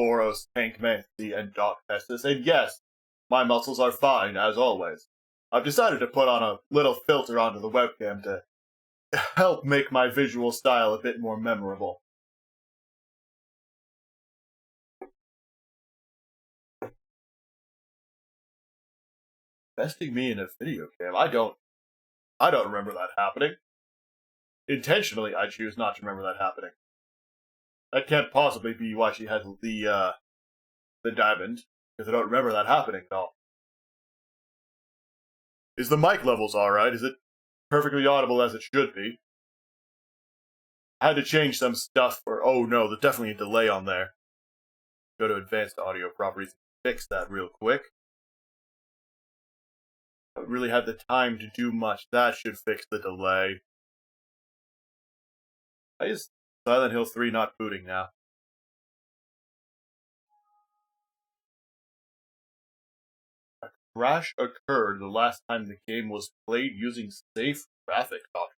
Boros, Hank Mancy, and Doc Testis, and yes, my muscles are fine, as always. I've decided to put on a little filter onto the webcam to help make my visual style a bit more memorable. Investing me in a video game? I don't remember that happening. Intentionally, I choose not to remember that happening. That can't possibly be why she had the diamond, because I don't remember that happening at all. Is the mic levels alright? Is it perfectly audible as it should be? I had to change some stuff, or oh no, there's definitely a delay on there. Go to advanced audio properties and fix that real quick. I don't really have the time to do much. That should fix the delay. Why is Silent Hill 3 not booting now? A crash occurred the last time the game was played using safe graphic options.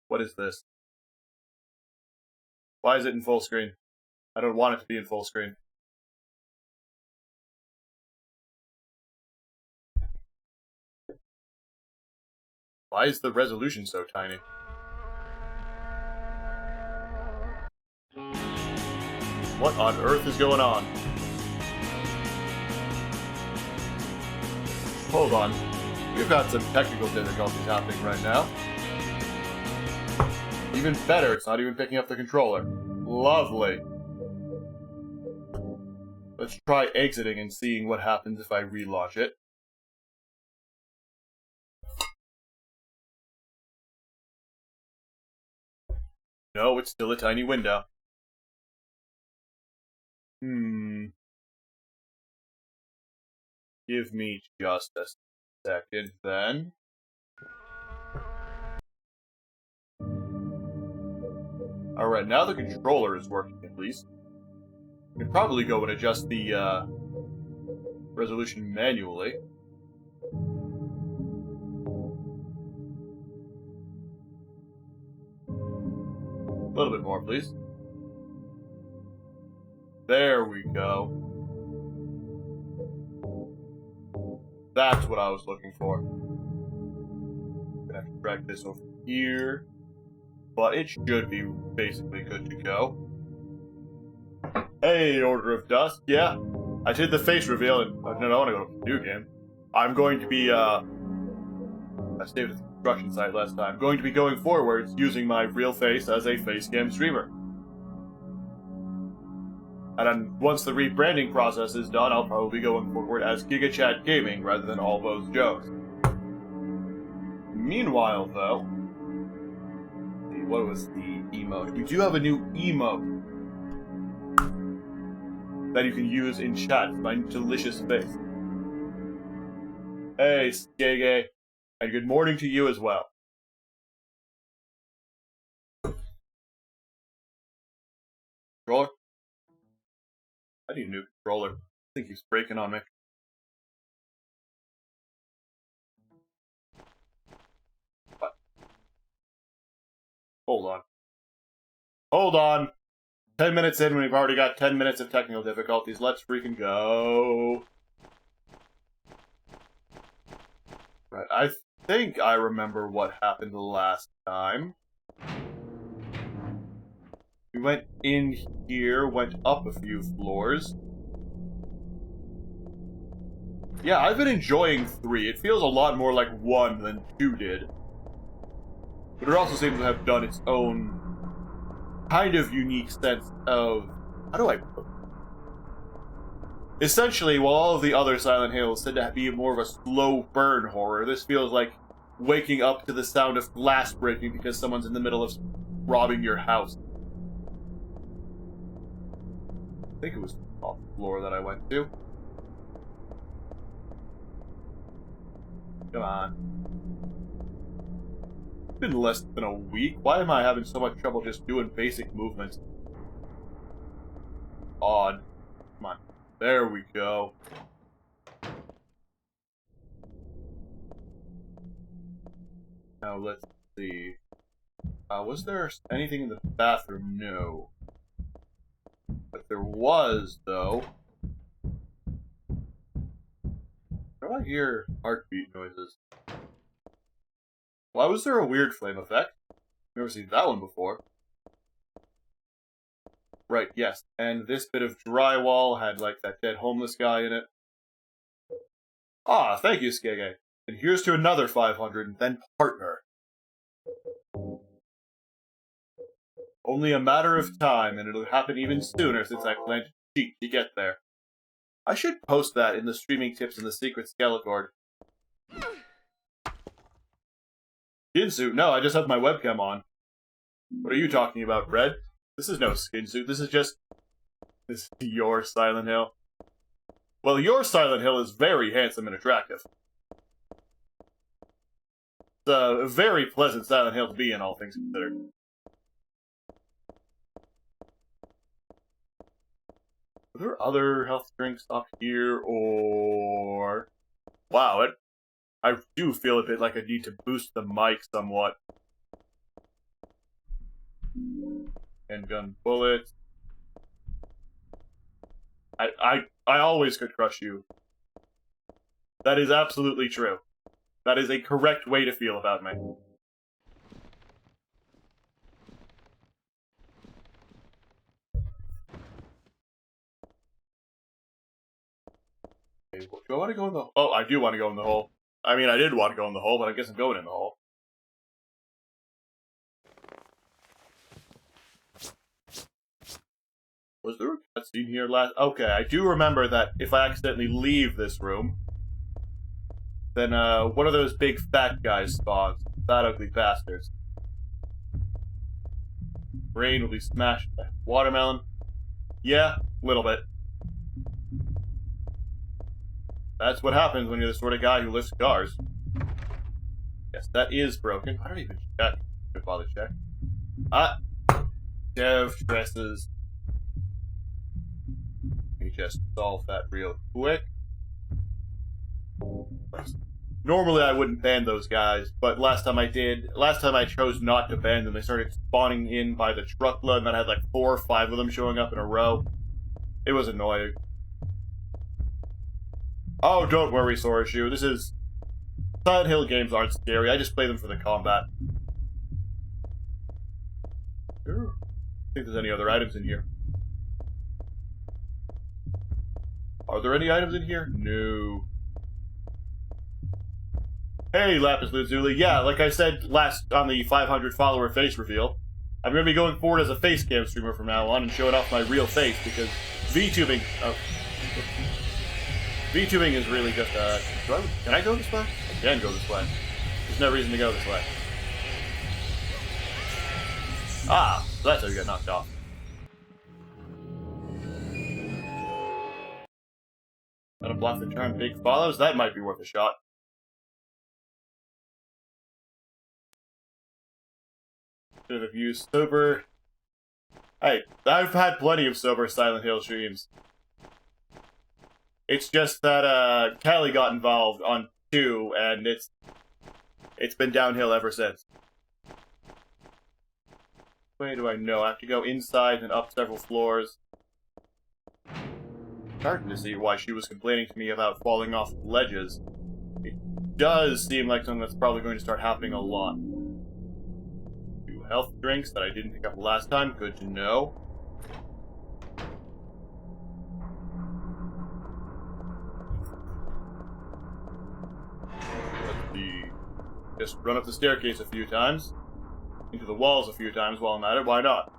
What is this? Why is it in full screen? I don't want it to be in full screen. Why is the resolution so tiny? What on earth is going on? Hold on. We've got some technical difficulties happening right now. Even better, it's not even picking up the controller. Lovely. Let's try exiting and seeing what happens if I relaunch it. No, it's still a tiny window. Give me just a second, then. Alright, now the controller is working, at least. I could probably go and adjust the, resolution manually. A little bit more, please. There we go. That's what I was looking for. Gonna have to drag this over here. But it should be basically good to go. Hey, Order of Dusk, yeah. I did the face reveal and no, I want to go to the new game. I'm going to be, I stayed at the construction site last time. I'm going to be going forwards using my real face as a facecam streamer. And then once the rebranding process is done, I'll probably be going forward as Gigachad Gaming rather than All Those Joes. Meanwhile, though, what was the emote? We do have a new emote that you can use in chat for my delicious face. Hey, Skege, and good morning to you as well. Controller? I need a new controller. I think he's breaking on me. What? Hold on. Hold on! 10 minutes in when we've already got 10 minutes of technical difficulties. Let's freaking go. Right, I think I remember what happened last time. We went in here, went up a few floors. Yeah, I've been enjoying 3. It feels a lot more like 1 than 2 did. But it also seems to have done its own kind of unique sense of... How do I put it? Essentially, while all of the other Silent Hills tend to be more of a slow burn horror, this feels like waking up to the sound of glass breaking because someone's in the middle of robbing your house. I think it was the top floor that I went to. Come on. It's been less than a week. Why am I having so much trouble just doing basic movements? Odd. Come on. There we go. Now let's see. Was there anything in the bathroom? No. But there was, though. Where do I hear heartbeat noises? Why was there a weird flame effect? Never seen that one before. Right, yes. And this bit of drywall had, like, that dead homeless guy in it. Ah, thank you, Skege. And here's to another 500, and then partner. Only a matter of time, and it'll happen even sooner since I plan to cheat to get there. I should post that in the streaming tips in the secret Skelecord. Skin suit? No, I just have my webcam on. What are you talking about, Red? This is no skin suit, this is just... This is your Silent Hill. Well, your Silent Hill is very handsome and attractive. It's a very pleasant Silent Hill to be in, all things considered. Are there other health drinks up here, or... Wow, I do feel a bit like I need to boost the mic somewhat. Handgun bullets. I always could crush you. That is absolutely true. That is a correct way to feel about me. Okay, do I want to go in the... Oh, I do want to go in the hole. I mean, I did want to go in the hole, but I guess I'm going in the hole. Was there a cutscene here last... Okay, I do remember that if I accidentally leave this room, then one of those big fat guys spawns. Fat ugly bastards. Brain will be smashed by watermelon. Yeah, a little bit. That's what happens when you're the sort of guy who lifts cars. Yes, that is broken. I don't even check. Don't bother check. Dev dresses. Let me just solve that real quick. Normally I wouldn't ban those guys, but last time I chose not to ban them. They started spawning in by the truckload, and then I had like 4 or 5 of them showing up in a row. It was annoying. Oh, don't worry, Sorashu. This is... Silent Hill games aren't scary. I just play them for the combat. Sure. I think there's any other items in here. Are there any items in here? No. Hey, Lapis Lazuli. Yeah, like I said last on the 500 follower face reveal, I'm going to be going forward as a face cam streamer from now on and showing off my real face because VTubing... Oh. VTubing is really just, can I go this way? I can go this way. There's no reason to go this way. Ah, so that's how you get knocked off. Got a bluff and turn big follows? That might be worth a shot. Should have used sober... Hey, I've had plenty of sober Silent Hill streams. It's just that, Callie got involved on 2, and it's been downhill ever since. Way do I know? I have to go inside and up several floors. Starting to see why she was complaining to me about falling off ledges. It does seem like something that's probably going to start happening a lot. 2 health drinks that I didn't pick up last time. Good to know. Just run up the staircase a few times. Into the walls a few times while I'm at it. Why not?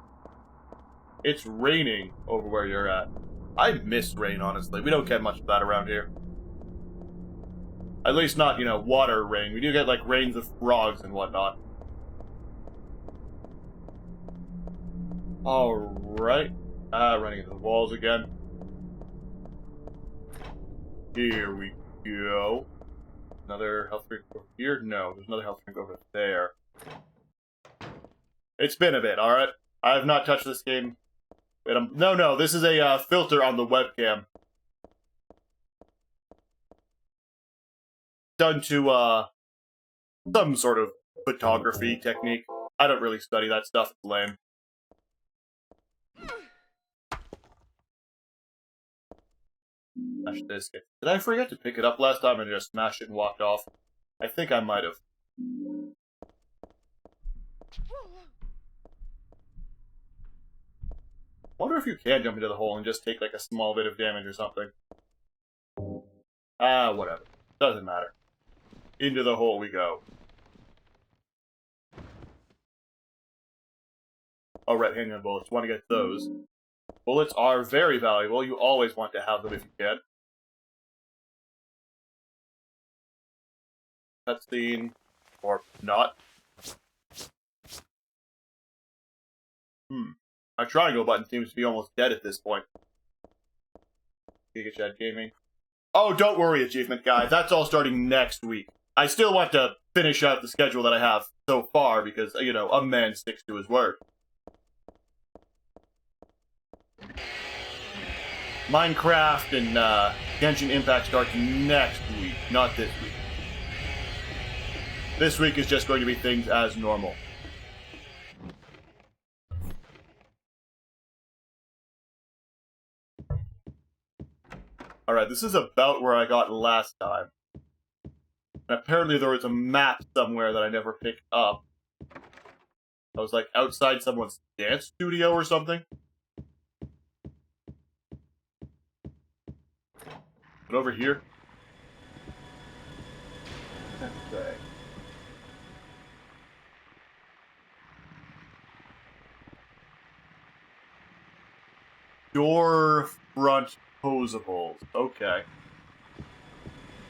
It's raining over where you're at. I miss rain, honestly. We don't get much of that around here. At least not, you know, water rain. We do get, like, rains of frogs and whatnot. Alright. Running into the walls again. Here we go. Another health drink over here? No, there's another health drink over there. It's been a bit, alright? I have not touched this game. Wait, no, this is a filter on the webcam. Done to, some sort of photography technique. I don't really study that stuff, it's lame. Smash this. Did I forget to pick it up last time and just smashed it and walked off? I think I might have. Wonder if you can jump into the hole and just take like a small bit of damage or something. Ah, whatever. Doesn't matter. Into the hole we go. Oh, right, handgun bullets. Want to get those. Bullets are very valuable. You always want to have them if you can. Cutscene. Or not. My triangle button seems to be almost dead at this point. Gigachad Gaming. Oh, don't worry, Achievement Guy. That's all starting next week. I still want to finish out the schedule that I have so far because, you know, a man sticks to his word. Minecraft and Genshin Impact starts next week, not this week. This week is just going to be things as normal. Alright, this is about where I got last time. And apparently there was a map somewhere that I never picked up. I was like outside someone's dance studio or something. But over here? Okay. Door front posables. Okay.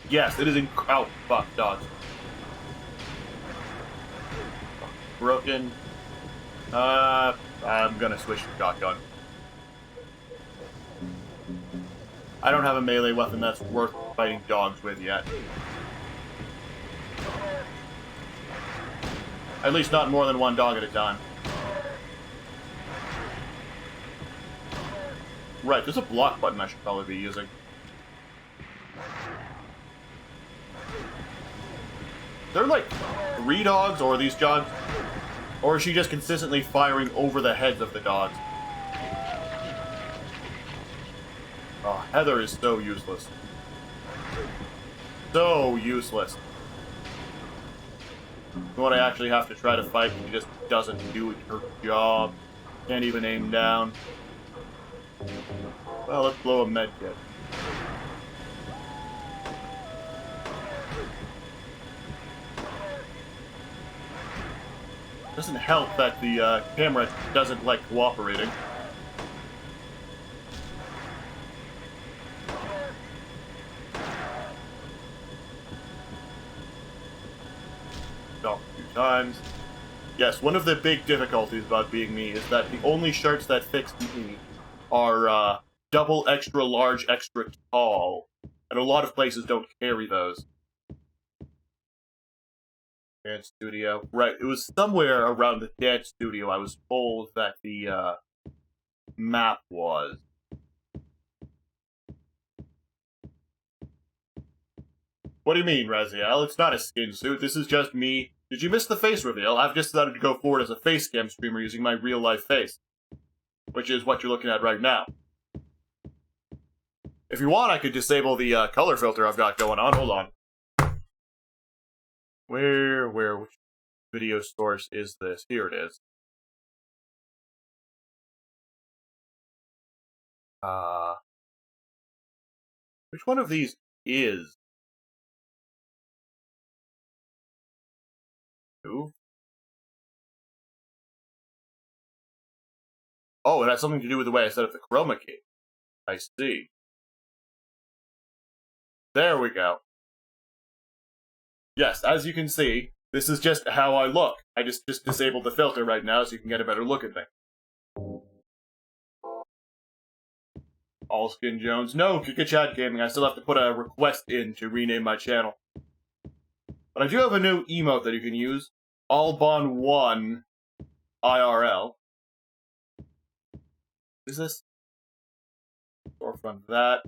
Yes, it is in. Oh, fuck, dogs. Broken. I'm gonna switch to shotgun. I don't have a melee weapon that's worth fighting dogs with yet. At least not more than one dog at a time. Right, there's a block button I should probably be using. They're like 3 dogs, or are these dogs? Or is she just consistently firing over the heads of the dogs? Oh, Heather is so useless. So useless. When I actually have to try to fight, she just doesn't do her job. Can't even aim down. Well, let's blow a med kit. Doesn't help that the camera doesn't like cooperating. Jump a few times. Yes, one of the big difficulties about being me is that the only shirts that fix me are double extra large, extra tall, and a lot of places don't carry those. Dance studio. Right, it was somewhere around the dance studio I was told that the map was. What do you mean, Raziel? It's not a skin suit, this is just me. Did you miss the face reveal? I've just decided to go forward as a face cam streamer using my real-life face. Which is what you're looking at right now. If you want, I could disable the color filter I've got going on. Hold on. Which video source is this? Here it is. Which one of these is? Who? Oh, it has something to do with the way I set up the chroma key. I see. There we go. Yes, as you can see, this is just how I look. I just disabled the filter right now so you can get a better look at me. Allskin Jones. No, gigachad Gaming. I still have to put a request in to rename my channel. But I do have a new emote that you can use. Albon1 IRL. Is this? Storefront that.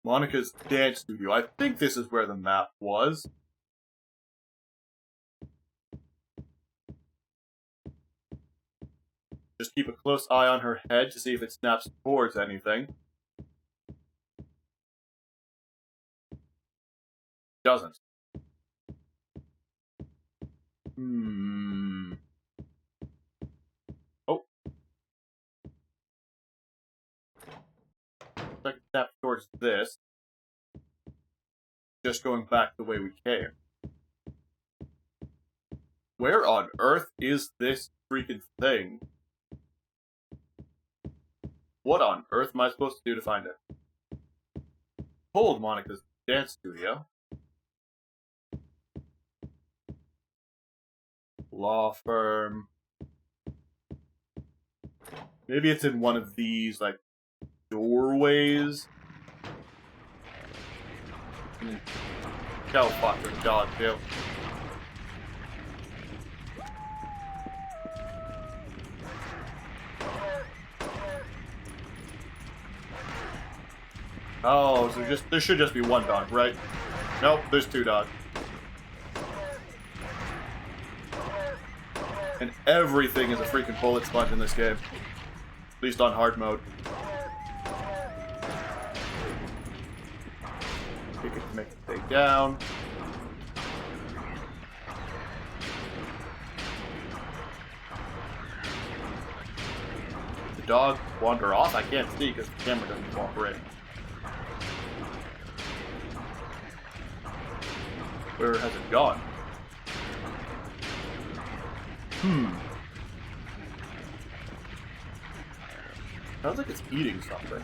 Monica's dance studio. I think this is where the map was. Just keep a close eye on her head to see if it snaps towards anything. Doesn't. Oh. Second snap towards this. Just going back the way we came. Where on earth is this freaking thing? What on earth am I supposed to do to find it? Hold Monica's dance studio. Law firm. Maybe it's in one of these, like, doorways. Cow fucker dog, too. Oh, so there should just be one dog, right? Nope, there's two dogs. And everything is a freaking bullet sponge in this game. At least on hard mode. Kick it to make it stay down. The dog wander off? I can't see because the camera doesn't cooperate. Where has it gone? Sounds like it's eating something.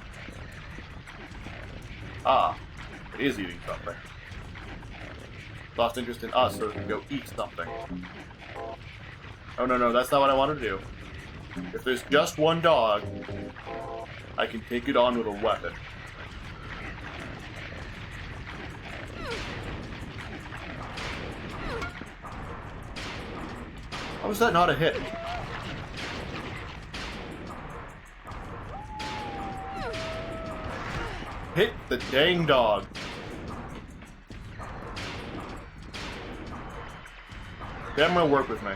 Ah, it is eating something. Lost interest in us, so it can go eat something. Oh no, that's not what I wanted to do. If there's just one dog, I can take it on with a weapon. How was that not a hit? Hit the dang dog. Camera, work with me.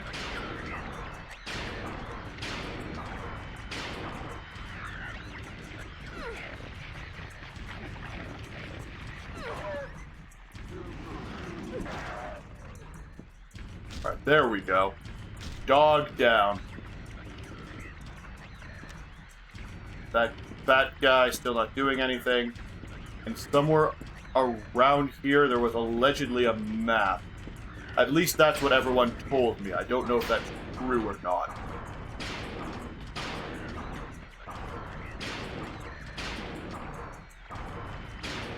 Alright, there we go. Dog down. That guy still not doing anything. And somewhere around here there was allegedly a map. At least that's what everyone told me. I don't know if that's true or not.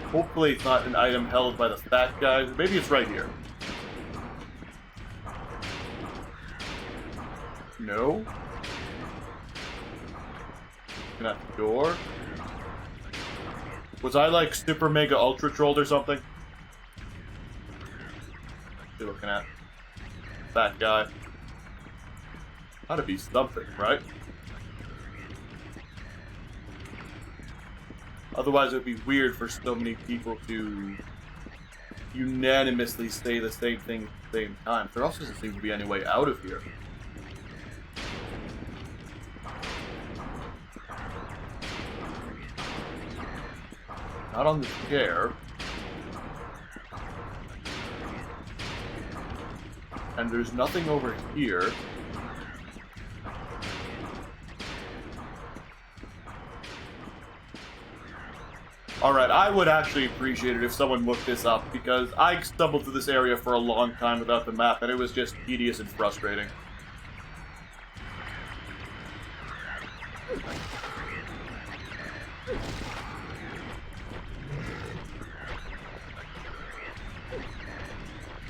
Hopefully it's not an item held by the fat guy. Maybe it's right here. No? Looking at the door. Was I like super mega ultra trolled or something? What you looking at? That guy. Gotta be something, right? Otherwise it would be weird for so many people to unanimously say the same thing at the same time. There also doesn't seem to be any way out of here. Not on the chair. And there's nothing over here. Alright, I would actually appreciate it if someone looked this up, because I stumbled through this area for a long time without the map, and it was just tedious and frustrating.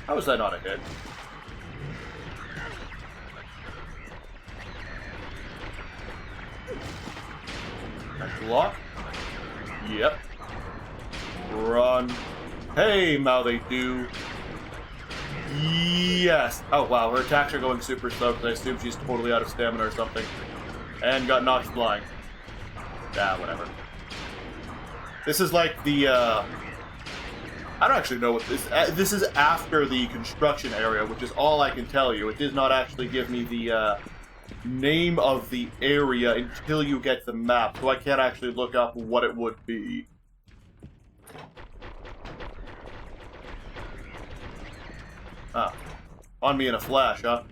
How is that not a hit? That's a lock. Yep. Run. Hey, Mouthy do. Yes. Oh, wow. Her attacks are going super slow because I assume she's totally out of stamina or something. And got knocked flying. Ah, whatever. This is like the, I don't actually know what this is after the construction area, which is all I can tell you. It did not actually give me the name of the area until you get the map, so I can't actually look up what it would be. Ah. On me in a flash, huh?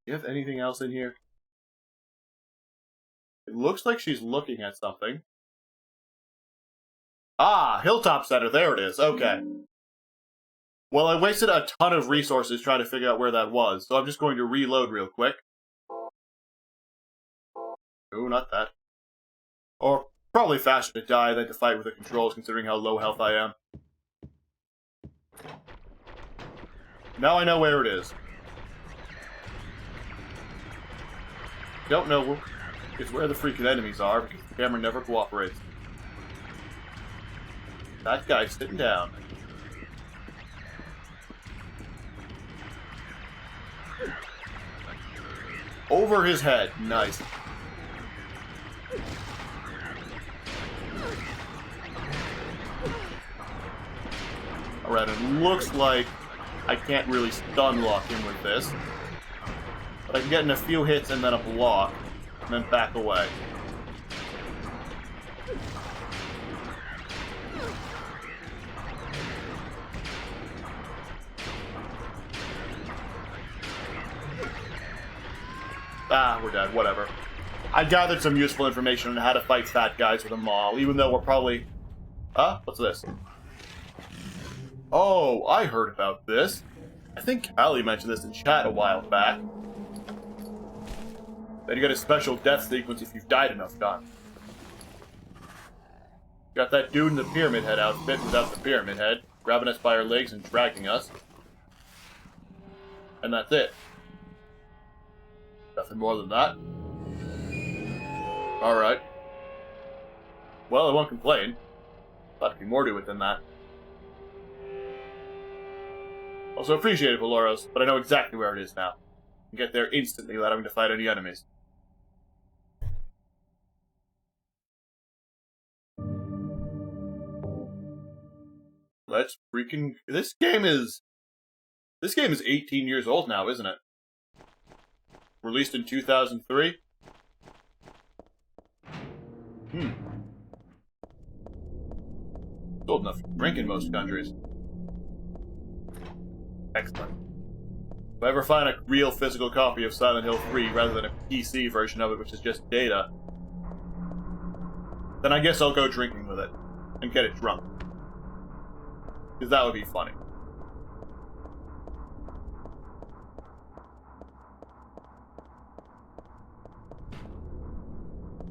Do you have anything else in here? It looks like she's looking at something. Ah, Hilltop Center, there it is, okay. Well, I wasted a ton of resources trying to figure out where that was, so I'm just going to reload real quick. Ooh, not that. Or probably faster to die than to fight with the controls, considering how low health I am. Now I know where it is. Don't know it's where the freaking enemies are, because the camera never cooperates. That guy's sitting down. Over his head. Nice. Alright, it looks like I can't really stun lock him with this. But I can get in a few hits and then a block, and then back away. Ah, we're dead. Whatever. I gathered some useful information on how to fight fat guys with a maul, even though we're probably... Huh? What's this? Oh, I heard about this. I think Callie mentioned this in chat a while back. Then you get a special death sequence if you've died enough times. Got that dude in the pyramid head outfit without the pyramid head, grabbing us by our legs and dragging us. And that's it. Nothing more than that. Alright. Well, I won't complain. Thought there'd be more to it than that. Also appreciate it, Valoros, but I know exactly where it is now. I can get there instantly without having to fight any enemies. Let's freaking... This game is 18 years old now, isn't it? Released in 2003? It's old enough to drink in most countries. Excellent. If I ever find a real physical copy of Silent Hill 3 rather than a PC version of it, which is just data, then I guess I'll go drinking with it and get it drunk. Because that would be funny.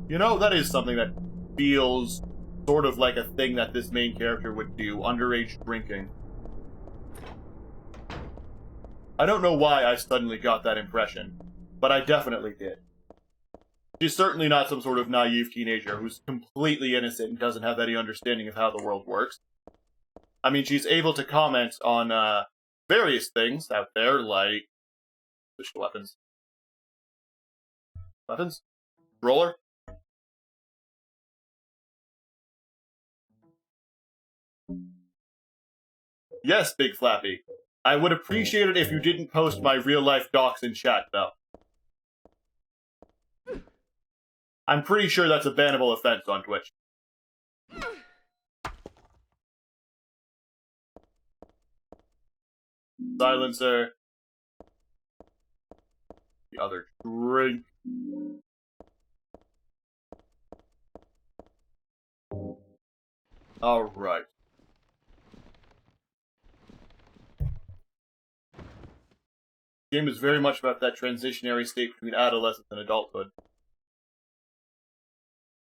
You know, that is something that feels sort of like a thing that this main character would do, underage drinking. I don't know why I suddenly got that impression, but I definitely did. She's certainly not some sort of naive teenager who's completely innocent and doesn't have any understanding of how the world works. I mean, she's able to comment on various things out there, like... Special weapons. Weapons? Roller? Yes, Big Flappy. I would appreciate it if you didn't post my real-life docs in chat, though. I'm pretty sure that's a bannable offense on Twitch. Silencer. The other drink. Alright. The game is very much about that transitionary state between adolescence and adulthood.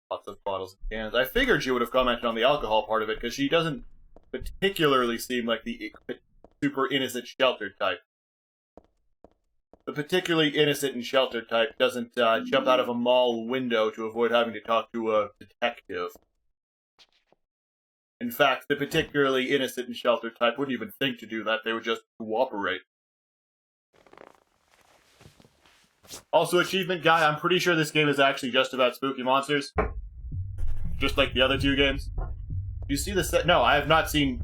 Lots of bottles and cans. I figured she would have commented on the alcohol part of it, because she doesn't particularly seem like the super innocent, sheltered type. The particularly innocent and sheltered type doesn't jump out of a mall window to avoid having to talk to a detective. In fact, the particularly innocent and sheltered type wouldn't even think to do that, they would just cooperate. Also, Achievement Guy, I'm pretty sure this game is actually just about spooky monsters. Just like the other two games. Do you see the set? No, I have not seen...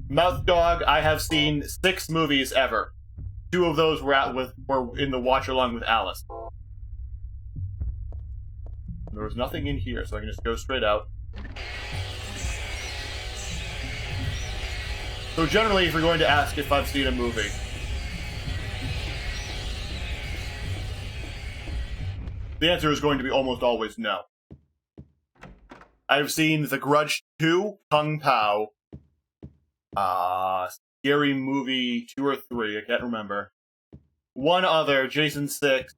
Mouth Dog, I have seen 6 movies ever. 2 of those were in the watch along with Alice. There was nothing in here, so I can just go straight out. So generally, if you're going to ask if I've seen a movie, the answer is going to be almost always no. I've seen The Grudge 2, Kung Pao, Scary Movie 2 or 3, I can't remember. One other, Jason 6.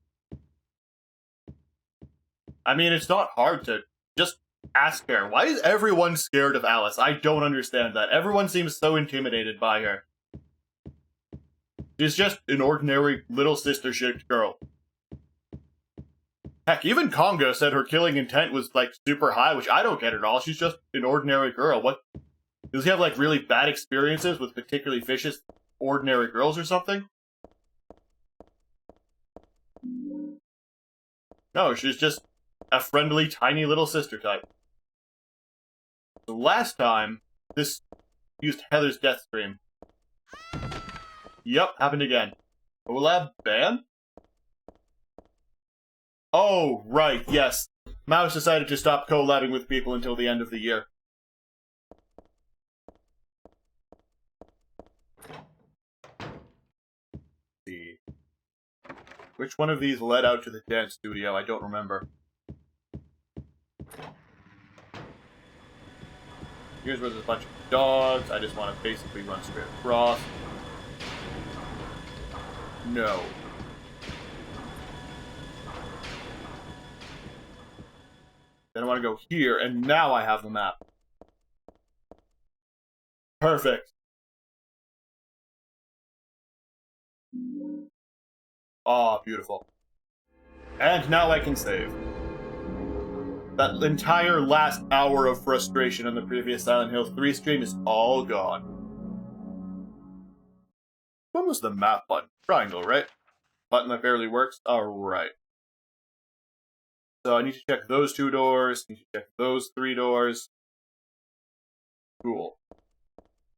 I mean, it's not hard to just ask her. Why is everyone scared of Alice? I don't understand that. Everyone seems so intimidated by her. She's just an ordinary little sister-shaped girl. Heck, even Congo said her killing intent was, like, super high, which I don't get at all. She's just an ordinary girl. What? Does he have, like, really bad experiences with particularly vicious ordinary girls or something? No, she's just a friendly, tiny little sister type. So last time, this used Heather's death scream. Yep, happened again. Collab ban? Oh, right, yes. Mouse decided to stop collabing with people until the end of the year. Let's see. Which one of these led out to the dance studio? I don't remember. Here's where there's a bunch of dogs. I just want to basically run straight across. No. Then I want to go here, and now I have the map. Perfect. Ah, beautiful. And now I can save. That entire last hour of frustration on the previous Silent Hill 3 stream is all gone. When was the map button? Triangle, right? Button that barely works? Alright. So I need to check those 2 doors, need to check those 3 doors. Cool.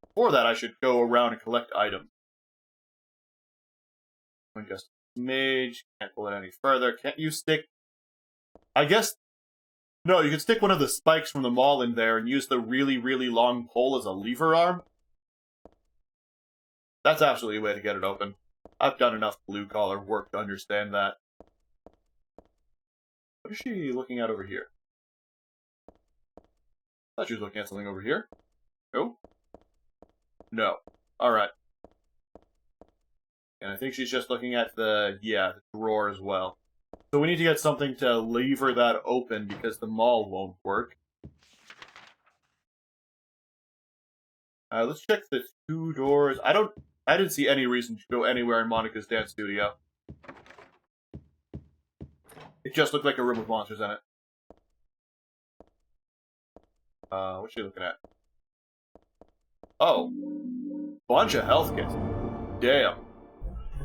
Before that, I should go around and collect items. I'm just mage, can't pull it any further. Can't you stick... I guess... No, you can stick one of the spikes from the mall in there and use the really, really long pole as a lever arm. That's absolutely a way to get it open. I've done enough blue-collar work to understand that. What is she looking at over here? I thought she was looking at something over here. No? No. Alright. And I think she's just looking at the drawer as well. So we need to get something to lever that open because the mall won't work. Let's check the 2 doors. I didn't see any reason to go anywhere in Monica's dance studio. It just looked like a room with monsters in it. What's she looking at? Oh. Bunch of health kits. Damn.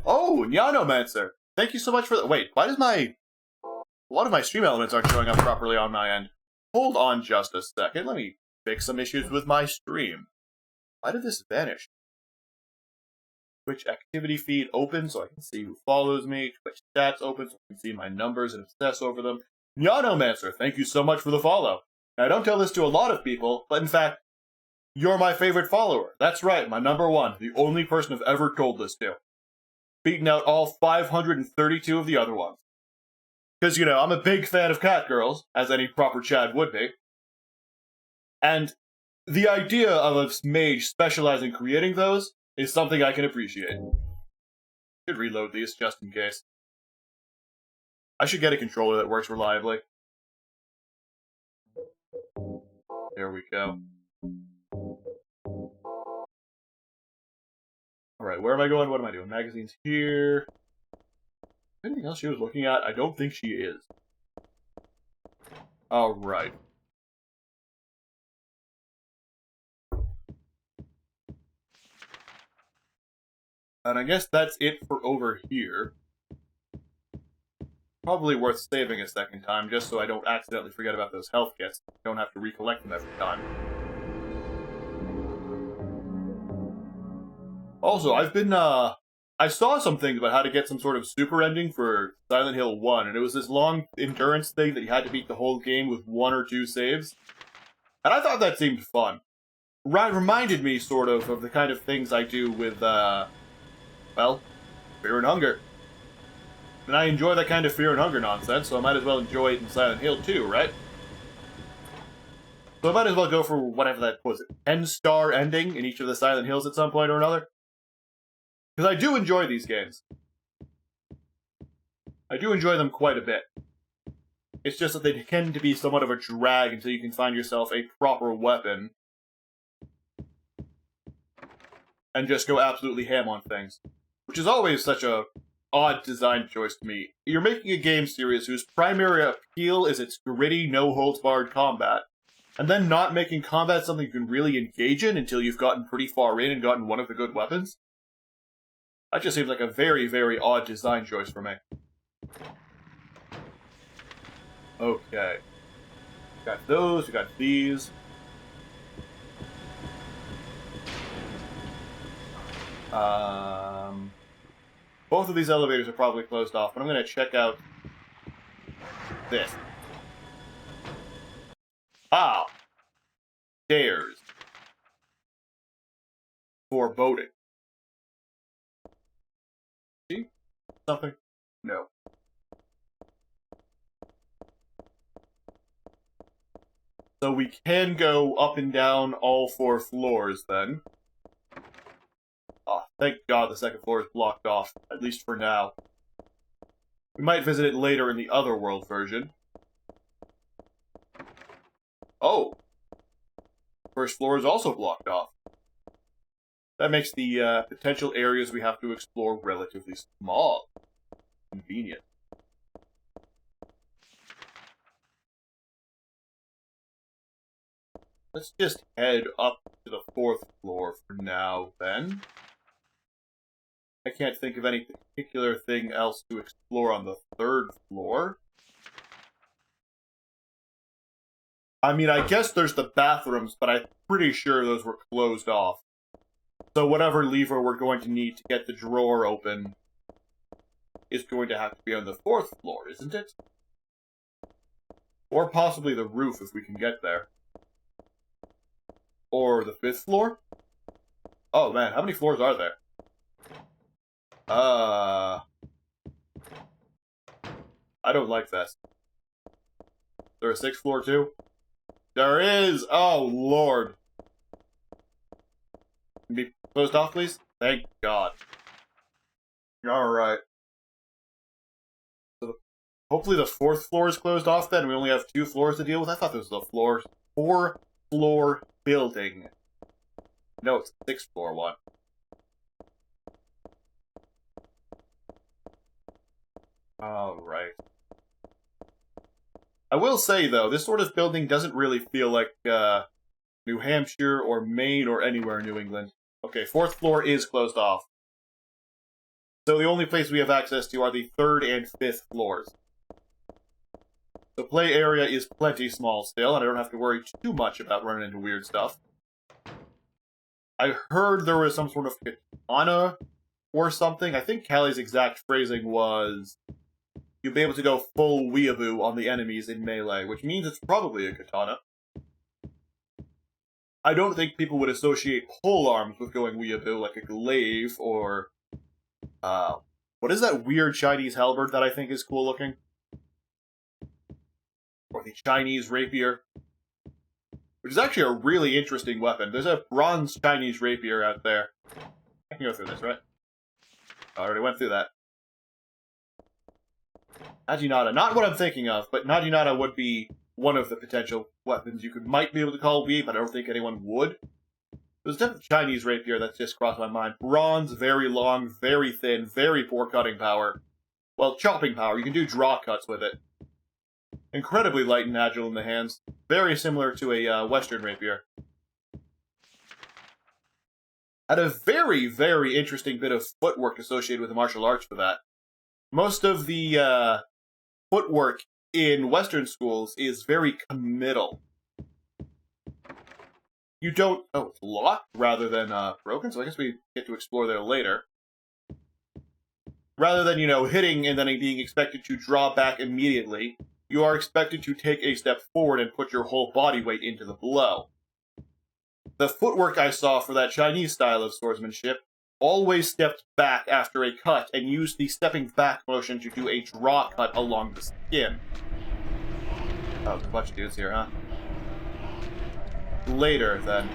Oh, Nyanomancer! Thank you so much for that. Wait, why does a lot of my stream elements aren't showing up properly on my end? Hold on just a second. Let me fix some issues with my stream. Why did this vanish? Twitch activity feed open so I can see who follows me. Twitch stats open so I can see my numbers and obsess over them. Nyanomancer, thank you so much for the follow. Now, I don't tell this to a lot of people, but in fact, you're my favorite follower. That's right, my number 1, the only person I've ever told this to. Beating out all 532 of the other ones. Because, you know, I'm a big fan of cat girls, as any proper Chad would be. And the idea of a mage specializing in creating those is something I can appreciate. Should reload these just in case. I should get a controller that works reliably. There we go. Alright, where am I going? What am I doing? Magazines here. Anything else she was looking at? I don't think she is. Alright. And I guess that's it for over here. Probably worth saving a second time, just so I don't accidentally forget about those health kits. Don't have to recollect them every time. Also, I saw some things about how to get some sort of super ending for Silent Hill 1, and it was this long endurance thing that you had to beat the whole game with 1 or 2 saves. And I thought that seemed fun. Reminded me, sort of the kind of things I do with, well, Fear and Hunger. And I enjoy that kind of Fear and Hunger nonsense, so I might as well enjoy it in Silent Hill too, right? So I might as well go for whatever that was, 10-star ending in each of the Silent Hills at some point or another. Because I do enjoy these games. I do enjoy them quite a bit. It's just that they tend to be somewhat of a drag until you can find yourself a proper weapon. And just go absolutely ham on things. Which is always such a odd design choice to me. You're making a game series whose primary appeal is its gritty, no-holds-barred combat. And then not making combat something you can really engage in until you've gotten pretty far in and gotten one of the good weapons. That just seems like a very, very odd design choice for me. Okay. We got those, we got these. Both of these elevators are probably closed off, but I'm going to check out this. Ah! Stairs. Foreboding. See? Something? No. So we can go up and down all 4 floors, then. Oh, thank God the second floor is blocked off, at least for now. We might visit it later in the Otherworld version. Oh! First floor is also blocked off. That makes the potential areas we have to explore relatively small. Convenient. Let's just head up to the 4th floor for now, then. I can't think of any particular thing else to explore on the 3rd floor. I mean, I guess there's the bathrooms, but I'm pretty sure those were closed off. So whatever lever we're going to need to get the drawer open is going to have to be on the 4th floor, isn't it? Or possibly the roof if we can get there. Or the 5th floor? Oh man, how many floors are there? I don't like this. Is there a 6th floor too? There is! Oh lord. Can be closed off, please? Thank God. Alright. So hopefully the 4th floor is closed off then. We only have 2 floors to deal with. I thought this was a 4-floor building. No, it's a 6th floor one. Alright. I will say, though, this sort of building doesn't really feel like New Hampshire or Maine or anywhere in New England. Okay, 4th floor is closed off. So the only place we have access to are the 3rd and 5th floors. The play area is plenty small still, and I don't have to worry too much about running into weird stuff. I heard there was some sort of katana or something. I think Callie's exact phrasing was, you'll be able to go full weeaboo on the enemies in melee, which means it's probably a katana. I don't think people would associate pole arms with going weeaboo, like a glaive, or what is that weird Chinese halberd that I think is cool looking? Or the Chinese rapier. Which is actually a really interesting weapon. There's a bronze Chinese rapier out there. I can go through this, right? I already went through that. Najinata. Not what I'm thinking of, but Najinata would be one of the potential weapons you might be able to call weeb, but I don't think anyone would. There's definitely Chinese rapier that's just crossed my mind. Bronze, very long, very thin, very poor cutting power. Well, chopping power. You can do draw cuts with it. Incredibly light and agile in the hands. Very similar to a Western rapier. Had a very, very interesting bit of footwork associated with the martial arts for that. Most of the footwork in Western schools is very committal. you don't... Oh, it's locked rather than broken, so I guess we get to explore there later. Rather than, hitting and then being expected to draw back immediately, you are expected to take a step forward and put your whole body weight into the blow. The footwork I saw for that Chinese style of swordsmanship always stepped back after a cut and used the stepping back motion to do a draw cut along the skin. Oh, there's a bunch of dudes here, huh? Later, then.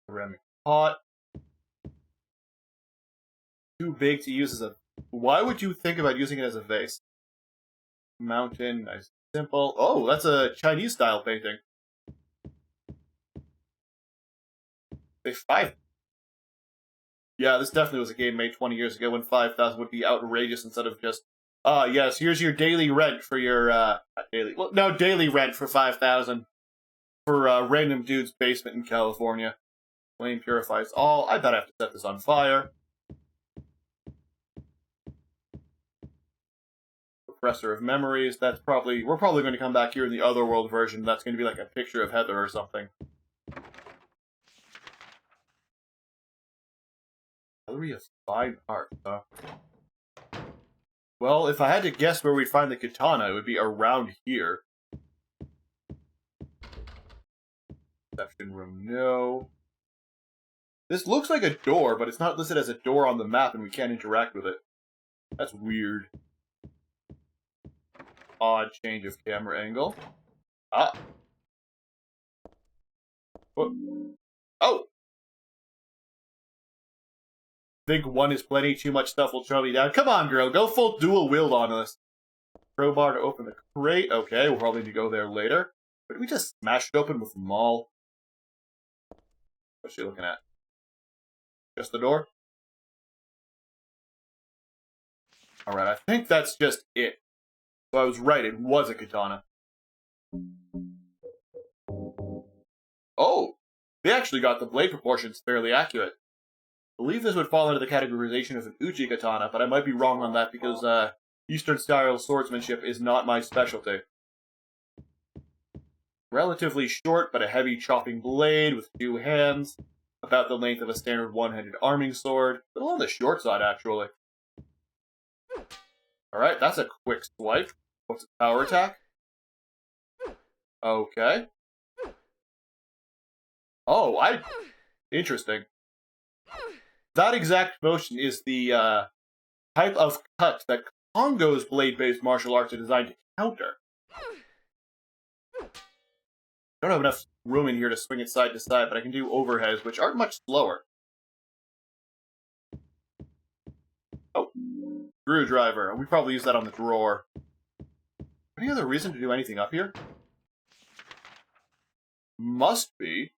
Ceramic pot. Too big to use as a... Why would you think about using it as a vase? Mountain, nice, simple. Oh, that's a Chinese-style painting. They 5... Yeah, this definitely was a game made 20 years ago when 5,000 would be outrageous instead of just, yes, here's your daily rent for your, not daily, well, no, daily rent for 5,000 for a random dude's basement in California. Flame purifies all. I bet I have to set this on fire. Repressor of memories. That's probably, we're probably going to come back here in the Otherworld version. That's going to be like a picture of Heather or something. Gallery of Fine Art, huh? Well, if I had to guess where we'd find the katana, it would be around here. Reception room, no. This looks like a door, but it's not listed as a door on the map and we can't interact with it. That's weird. Odd change of camera angle. Ah. What? Oh! Think one is plenty, too much stuff will throw me down. Come on, girl, go full dual wield on us. Crowbar to open the crate. Okay, we'll probably need to go there later. But did we just smash it open with Maul? What's she looking at? Just the door? Alright, I think that's just it. So I was right, it was a katana. Oh! They actually got the blade proportions fairly accurate. I believe this would fall under the categorization of an uchi katana, but I might be wrong on that because Eastern style swordsmanship is not my specialty. Relatively short, but a heavy chopping blade with 2 hands, about the length of a standard one-handed arming sword. A little on the short side, actually. Alright, that's a quick swipe. What's its power attack? Okay. Oh, interesting. That exact motion is the type of cut that Congo's blade-based martial arts are designed to counter. I don't have enough room in here to swing it side to side, but I can do overheads, which aren't much slower. Oh, screwdriver. We probably use that on the drawer. Any other reason to do anything up here? Must be.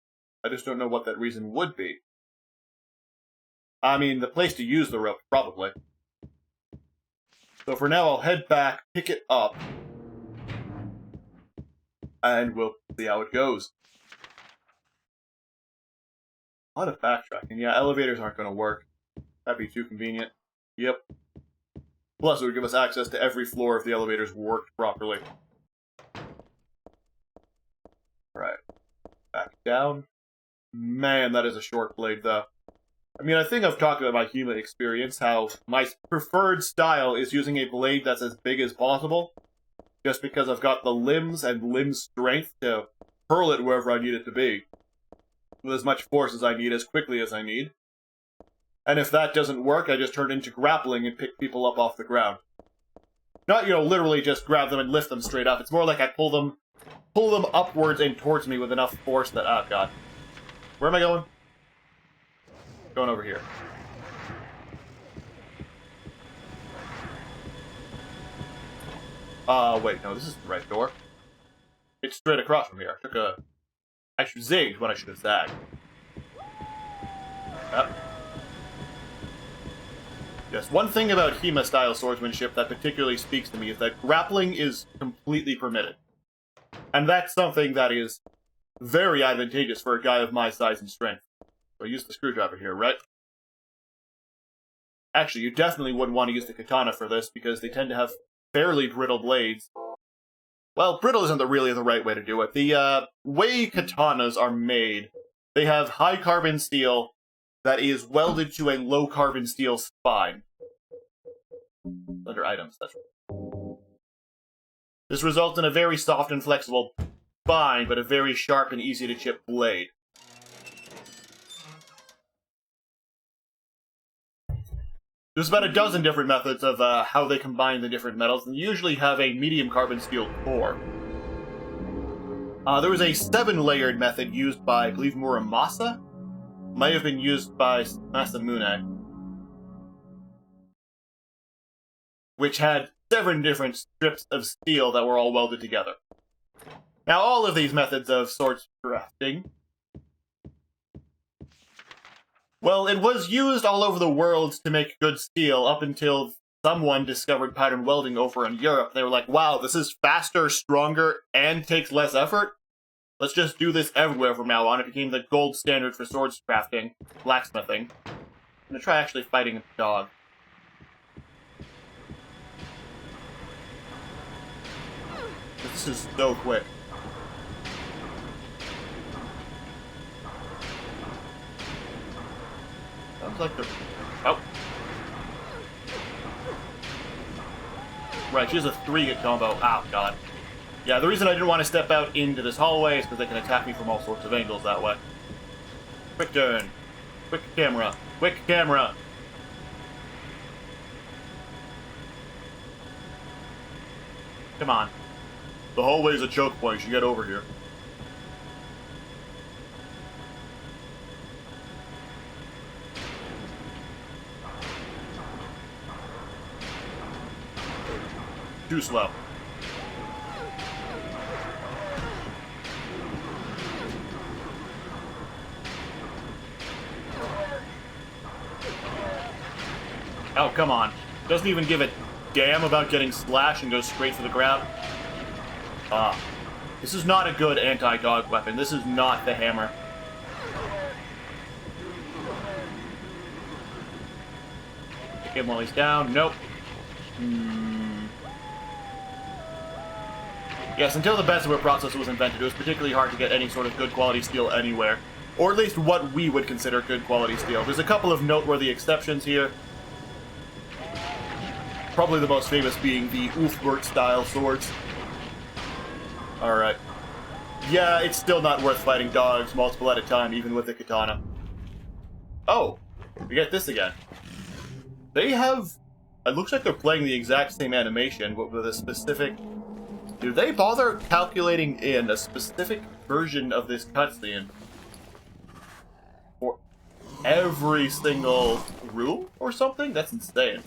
I just don't know what that reason would be. I mean, the place to use the rope, probably. So for now, I'll head back, pick it up, and we'll see how it goes. A lot of backtracking. Yeah, elevators aren't going to work. That'd be too convenient. Yep. Plus, it would give us access to every floor if the elevators worked properly. Alright. Back down. Man, that is a short blade, though. I mean, I think I've talked about my HEMA experience, how my preferred style is using a blade that's as big as possible, just because I've got the limbs and limb strength to hurl it wherever I need it to be, with as much force as I need, as quickly as I need. And if that doesn't work, I just turn into grappling and pick people up off the ground. Not, literally just grab them and lift them straight up. It's more like I pull them upwards and towards me with enough force that, oh god. Where am I going? Going over here. Wait, no, this is the right door. It's straight across from here. I should zigged when I should have zagged. Yep. Yes, one thing about HEMA-style swordsmanship that particularly speaks to me is that grappling is completely permitted. And that's something that is very advantageous for a guy of my size and strength. So I use the screwdriver here, right? Actually, you definitely wouldn't want to use the katana for this, because they tend to have fairly brittle blades. Well, brittle isn't really the right way to do it. The way katanas are made, they have high carbon steel that is welded to a low carbon steel spine. Under items, that's right. This results in a very soft and flexible spine, but a very sharp and easy to chip blade. There's about a dozen different methods of how they combine the different metals, and usually have a medium carbon steel core. There was a 7-layered method used by, I believe, Muramasa? Might have been used by Masamune. Which had 7 different strips of steel that were all welded together. Now, all of these methods of sword crafting, well, it was used all over the world to make good steel up until someone discovered pattern welding over in Europe. They were like, wow, this is faster, stronger, and takes less effort. Let's just do this everywhere from now on. It became the gold standard for sword crafting, blacksmithing. I'm gonna try actually fighting a dog. This is so quick. Sounds like they're... Oh. Right, she has a 3-hit combo. Oh, God. Yeah, the reason I didn't want to step out into this hallway is because they can attack me from all sorts of angles that way. Quick turn. Quick camera. Quick camera. Come on. The hallway's a choke point. You should get over here. Too slow. Oh, come on. Doesn't even give a damn about getting slashed and goes straight for the grab. This is not a good anti-dog weapon. This is not the hammer. Hit him while he's down. Nope. Yes, until the Bessemer process was invented, it was particularly hard to get any sort of good quality steel anywhere. Or at least what we would consider good quality steel. There's a couple of noteworthy exceptions here. Probably the most famous being the Ulfbert-style swords. Alright. Yeah, it's still not worth fighting dogs multiple at a time, even with the katana. Oh, we get this again. They have... It looks like they're playing the exact same animation, but with a specific... Do they bother calculating in a specific version of this cutscene for every single room or something? That's insane.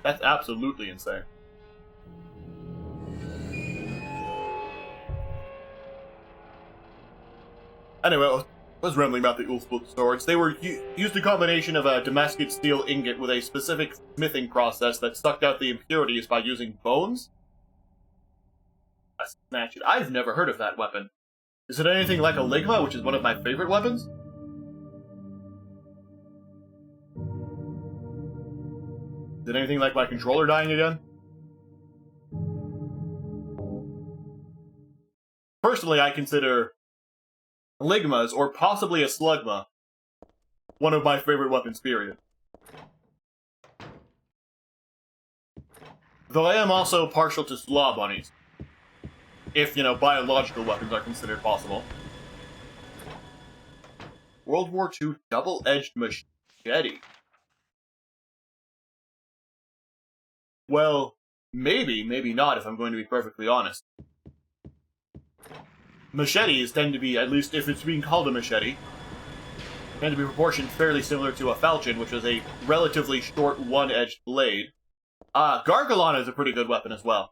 That's absolutely insane. Anyway, I was rambling about the Ulfblut swords. They were used a combination of a Damascus steel ingot with a specific smithing process that sucked out the impurities by using bones. Snatch it. I've never heard of that weapon. Is it anything like a Ligma, which is one of my favorite weapons? Is it anything like my controller dying again? Personally, I consider Ligmas, or possibly a Slugma, one of my favorite weapons, period. Though I am also partial to Slaw bunnies. If, you know, biological weapons are considered possible. World War II double-edged machete. Well, maybe, maybe not, if I'm going to be perfectly honest. Machetes tend to be, at least if it's being called a machete, tend to be proportioned fairly similar to a falchion, which is a relatively short one-edged blade. Gargalon is a pretty good weapon as well.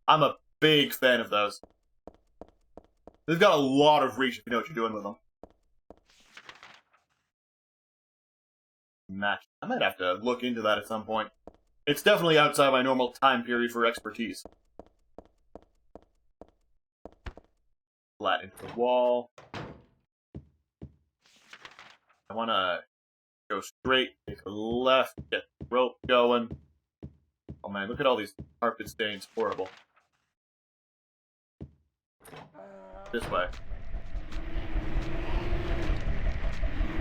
I'm a big fan of those. They've got a lot of reach if you know what you're doing with them. Match. I might have to look into that at some point. It's definitely outside my normal time period for expertise. Flat into the wall. I want to Go straight, take a left, get the rope going. Oh man, look at all these carpet stains. Horrible. This way.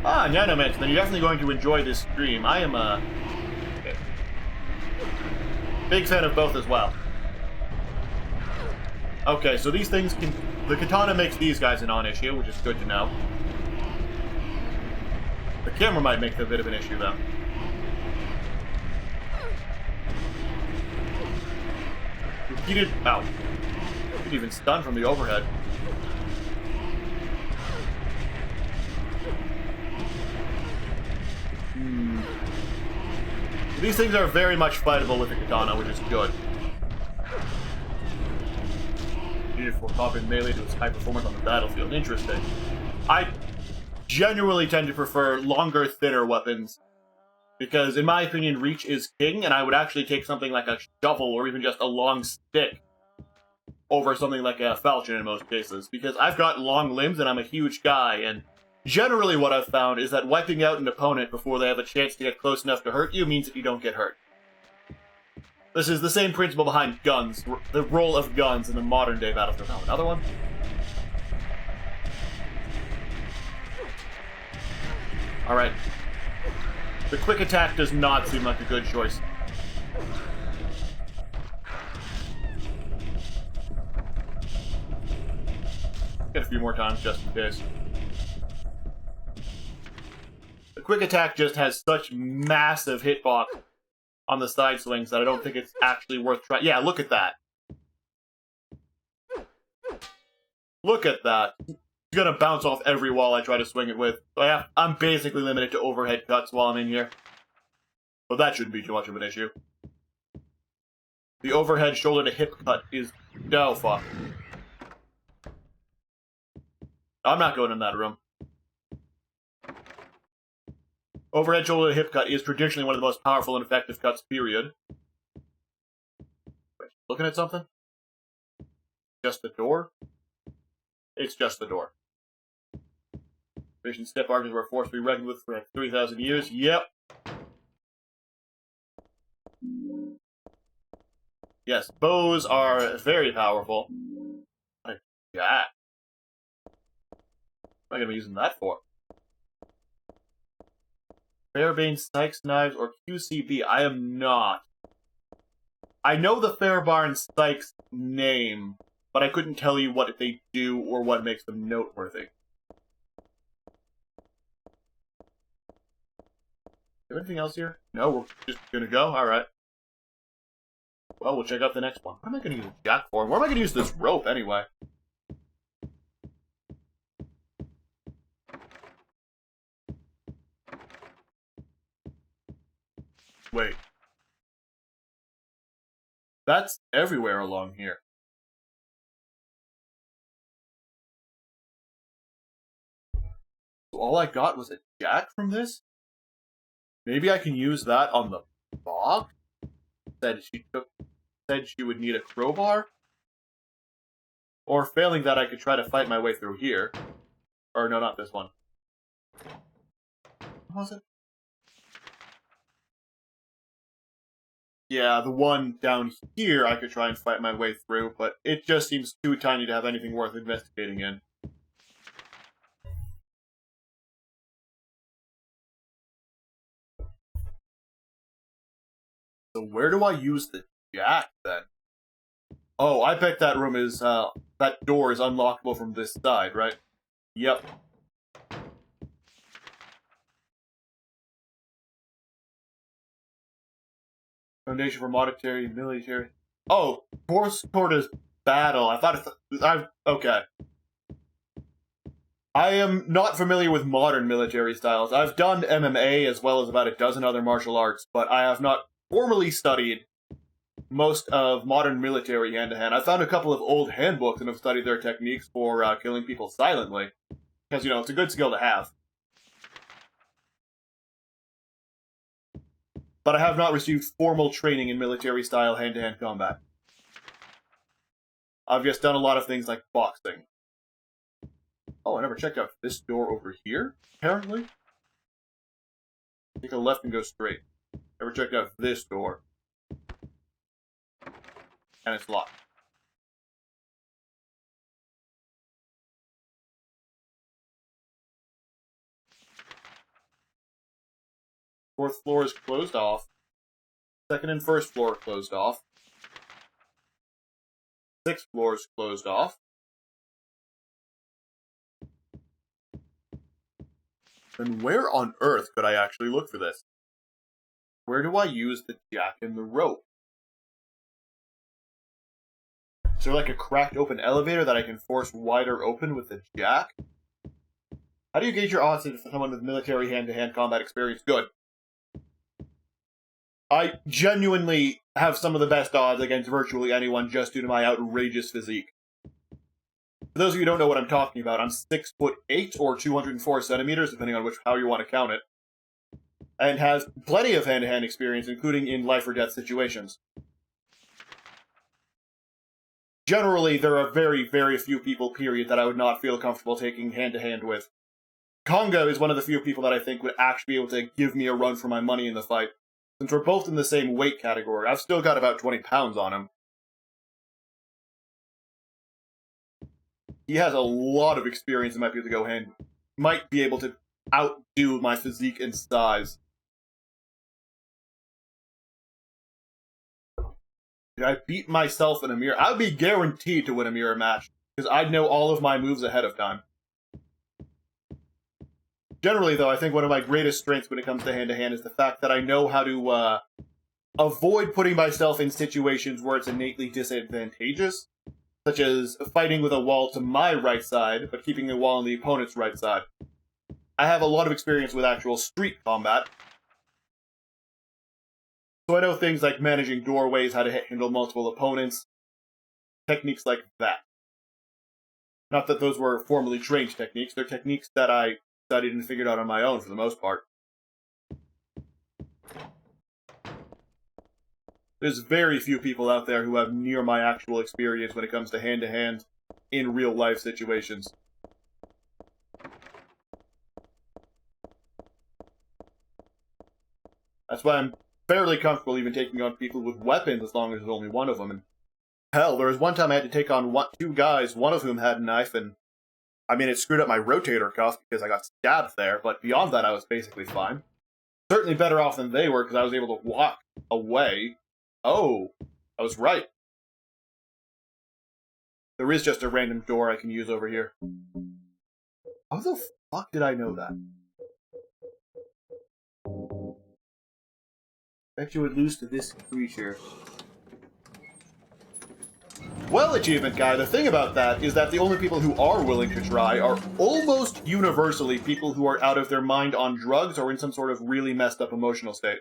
Ah, Nanomancer, then you're definitely going to enjoy this stream. I am a big fan of both as well. Okay, so these things can... The katana makes these guys a non-issue, which is good to know. The camera might make a bit of an issue, though. Repeated... Ow. You could even stun from the overhead. These things are very much fightable with the katana, which is good. Needed for combat melee to its high performance on the battlefield. Interesting. I genuinely tend to prefer longer, thinner weapons. Because, in my opinion, reach is king, and I would actually take something like a shovel or even just a long stick over something like a falchion in most cases. Because I've got long limbs and I'm a huge guy, and generally what I've found is that wiping out an opponent before they have a chance to get close enough to hurt you means that you don't get hurt. This is the same principle behind guns, the role of guns in the modern day battlefield. Oh, another one? Alright. The quick attack does not seem like a good choice. Get a few more times just in case. The quick attack just has such massive hitbox on the side swings that I don't think it's actually worth trying. Yeah, look at that. Look at that. It's gonna bounce off every wall I try to swing it with. So I'm basically limited to overhead cuts while I'm in here. But that shouldn't be too much of an issue. The overhead shoulder to hip cut is... No, fuck. I'm not going in that room. Overhead shoulder to hip cut is traditionally one of the most powerful and effective cuts, period. Wait, looking at something? Just the door? It's just the door. Patient step archers were a force to be reckoned with for like 3,000 years. Yep. Yes, bows are very powerful. Yeah. What am I going to be using that for? Fairbane, Sykes Knives, or QCB? I am not. I know the Fairbairn Sykes name, but I couldn't tell you what they do or what makes them noteworthy. Is there anything else here? No, we're just gonna go? Alright. Well, we'll check out the next one. What am I gonna use a jack for? Where am I gonna use this rope, anyway? Wait. That's everywhere along here. So all I got was a jack from this? Maybe I can use that on the bog? Said she would need a crowbar? Or failing that, I could try to fight my way through here. Or no, not this one. What was it? Yeah, the one down here I could try and fight my way through, but it just seems too tiny to have anything worth investigating in. So where do I use the jack, then? Oh, I bet that room is, that door is unlockable from this side, right? Yep. Foundation for monetary, military... Oh, force quarters battle. I thought okay. I am not familiar with modern military styles. I've done MMA as well as about a dozen other martial arts, but I have not formally studied most of modern military hand-to-hand. I found a couple of old handbooks and have studied their techniques for killing people silently. Because, you know, it's a good skill to have. But I have not received formal training in military-style hand-to-hand combat. I've just done a lot of things like boxing. Oh, I never checked out this door over here, apparently. Take a left and go straight. Ever checked out this door? And it's locked. Fourth floor is closed off. Second and first floor are closed off. Sixth floor is closed off. Then where on earth could I actually look for this? Where do I use the jack and the rope? Is there like a cracked open elevator that I can force wider open with the jack? How do you gauge your odds for someone with military hand-to-hand combat experience? Good. I genuinely have some of the best odds against virtually anyone just due to my outrageous physique. For those of you who don't know what I'm talking about, I'm 6'8" or 204 centimeters, depending on how you want to count it, and has plenty of hand-to-hand experience, including in life-or-death situations. Generally, there are very, very few people, period, that I would not feel comfortable taking hand-to-hand with. Congo is one of the few people that I think would actually be able to give me a run for my money in the fight. Since we're both in the same weight category, I've still got about 20 pounds on him. He has a lot of experience and might be able to go hand. Might be able to outdo my physique and size. If I beat myself in a mirror, I'd be guaranteed to win a mirror match, because I'd know all of my moves ahead of time. Generally, though, I think one of my greatest strengths when it comes to hand-to-hand is the fact that I know how to avoid putting myself in situations where it's innately disadvantageous, such as fighting with a wall to my right side, but keeping a wall on the opponent's right side. I have a lot of experience with actual street combat, so I know things like managing doorways, how to handle multiple opponents, techniques like that. Not that those were formally trained techniques, they're techniques that I studied and figured out on my own for the most part. There's very few people out there who have near my actual experience when it comes to hand-to-hand in real-life situations. That's why I'm fairly comfortable even taking on people with weapons as long as there's only one of them. And hell, there was one time I had to take on two guys, one of whom had a knife, and I mean, it screwed up my rotator cuff because I got stabbed there, but beyond that, I was basically fine. Certainly better off than they were because I was able to walk away. Oh, I was right. There is just a random door I can use over here. How the fuck did I know that? Bet you would lose to this creature. Well, Achievement Guy, the thing about that is that the only people who are willing to try are almost universally people who are out of their mind on drugs or in some sort of really messed up emotional state.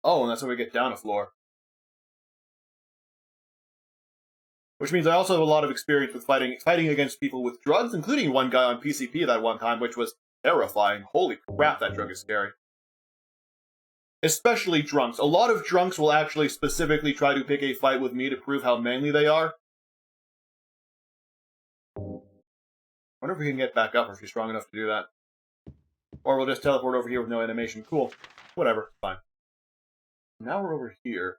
Oh, and that's how we get down a floor. Which means I also have a lot of experience with fighting against people with drugs, including one guy on PCP that one time, which was terrifying. Holy crap, that drug is scary. Especially drunks. A lot of drunks will actually specifically try to pick a fight with me to prove how manly they are. I wonder if we can get back up if you're strong enough to do that. Or we'll just teleport over here with no animation. Cool. Whatever. Fine. Now we're over here.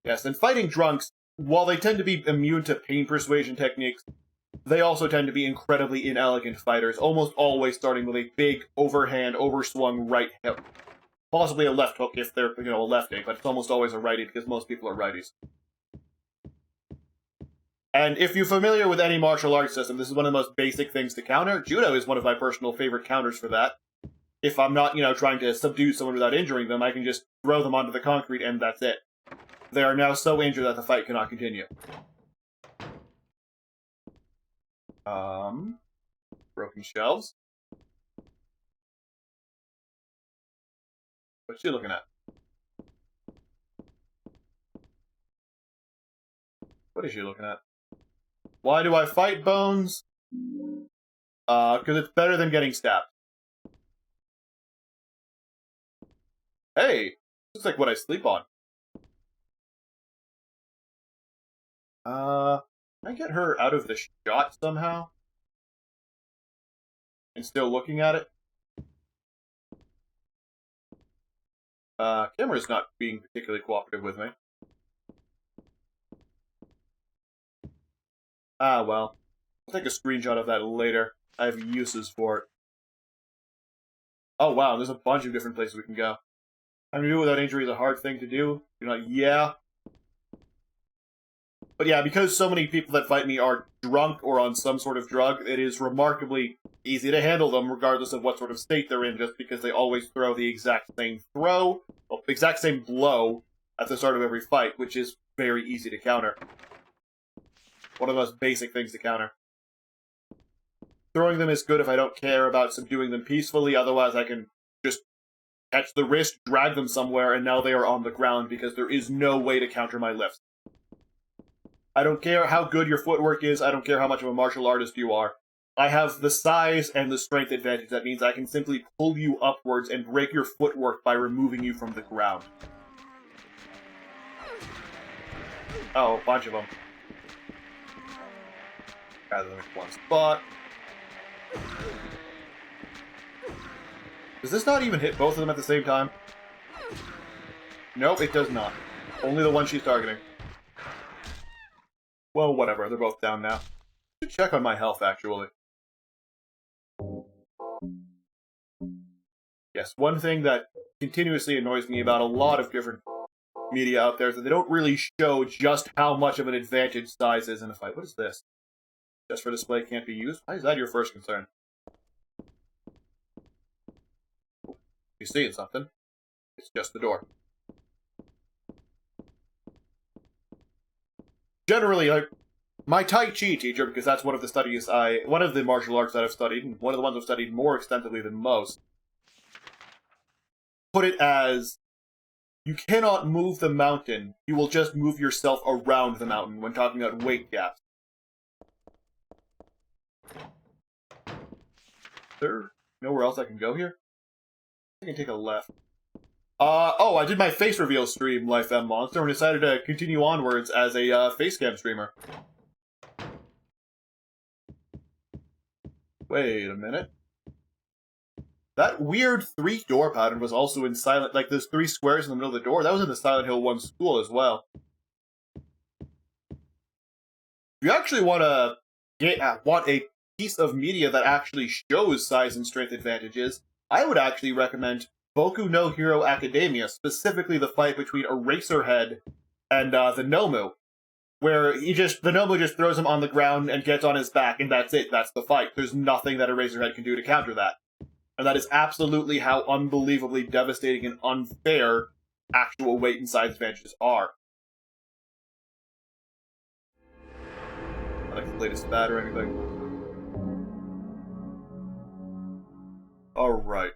Yes, and fighting drunks, while they tend to be immune to pain persuasion techniques, they also tend to be incredibly inelegant fighters, almost always starting with a big, overhand, overswung right hook. Possibly a left hook if they're, a lefty, but it's almost always a righty because most people are righties. And if you're familiar with any martial arts system, this is one of the most basic things to counter. Judo is one of my personal favorite counters for that. If I'm not, trying to subdue someone without injuring them, I can just throw them onto the concrete and that's it. They are now so injured that the fight cannot continue. Broken shelves. What's she looking at? What is she looking at? Why do I fight bones? Because it's better than getting stabbed. Hey! Looks like what I sleep on. Can I get her out of the shot somehow? And still looking at it? Camera's not being particularly cooperative with me. Ah, well. I'll take a screenshot of that later. I have uses for it. Oh, wow, there's a bunch of different places we can go. I mean, do without injury is a hard thing to do. You're like, yeah. But yeah, because so many people that fight me are drunk or on some sort of drug, it is remarkably easy to handle them regardless of what sort of state they're in, just because they always throw the exact same exact same blow at the start of every fight, which is very easy to counter. One of the most basic things to counter. Throwing them is good if I don't care about subduing them peacefully, otherwise I can just catch the wrist, drag them somewhere, and now they are on the ground because there is no way to counter my lifts. I don't care how good your footwork is, I don't care how much of a martial artist you are. I have the size and the strength advantage. That means I can simply pull you upwards and break your footwork by removing you from the ground. Oh, a bunch of them. Rather than one spot. Does this not even hit both of them at the same time? Nope, it does not. Only the one she's targeting. Well, whatever. They're both down now. I should check on my health, actually. Yes, one thing that continuously annoys me about a lot of different media out there is that they don't really show just how much of an advantage size is in a fight. What is this? Just for display can't be used? Why is that your first concern? You seeing something? It's just the door. Generally, like, my Tai Chi teacher, because that's one of the martial arts that I've studied, and one of the ones I've studied more extensively than most, put it as, you cannot move the mountain, you will just move yourself around the mountain when talking about weight gaps. Is there nowhere else I can go here? I can take a left. Oh, I did my face reveal stream, Life M Monster, and decided to continue onwards as a face cam streamer. Wait a minute. That weird 3-door pattern was also in Silent, like those 3 squares in the middle of the door. That was in the Silent Hill 1 school as well. If you actually want a piece of media that actually shows size and strength advantages, I would actually recommend Boku no Hero Academia, specifically the fight between Eraserhead and the Nomu, where the Nomu just throws him on the ground and gets on his back, and that's it. That's the fight. There's nothing that Eraserhead can do to counter that. And that is absolutely how unbelievably devastating and unfair actual weight and size advantages are. I like the latest stat or anything. Alright.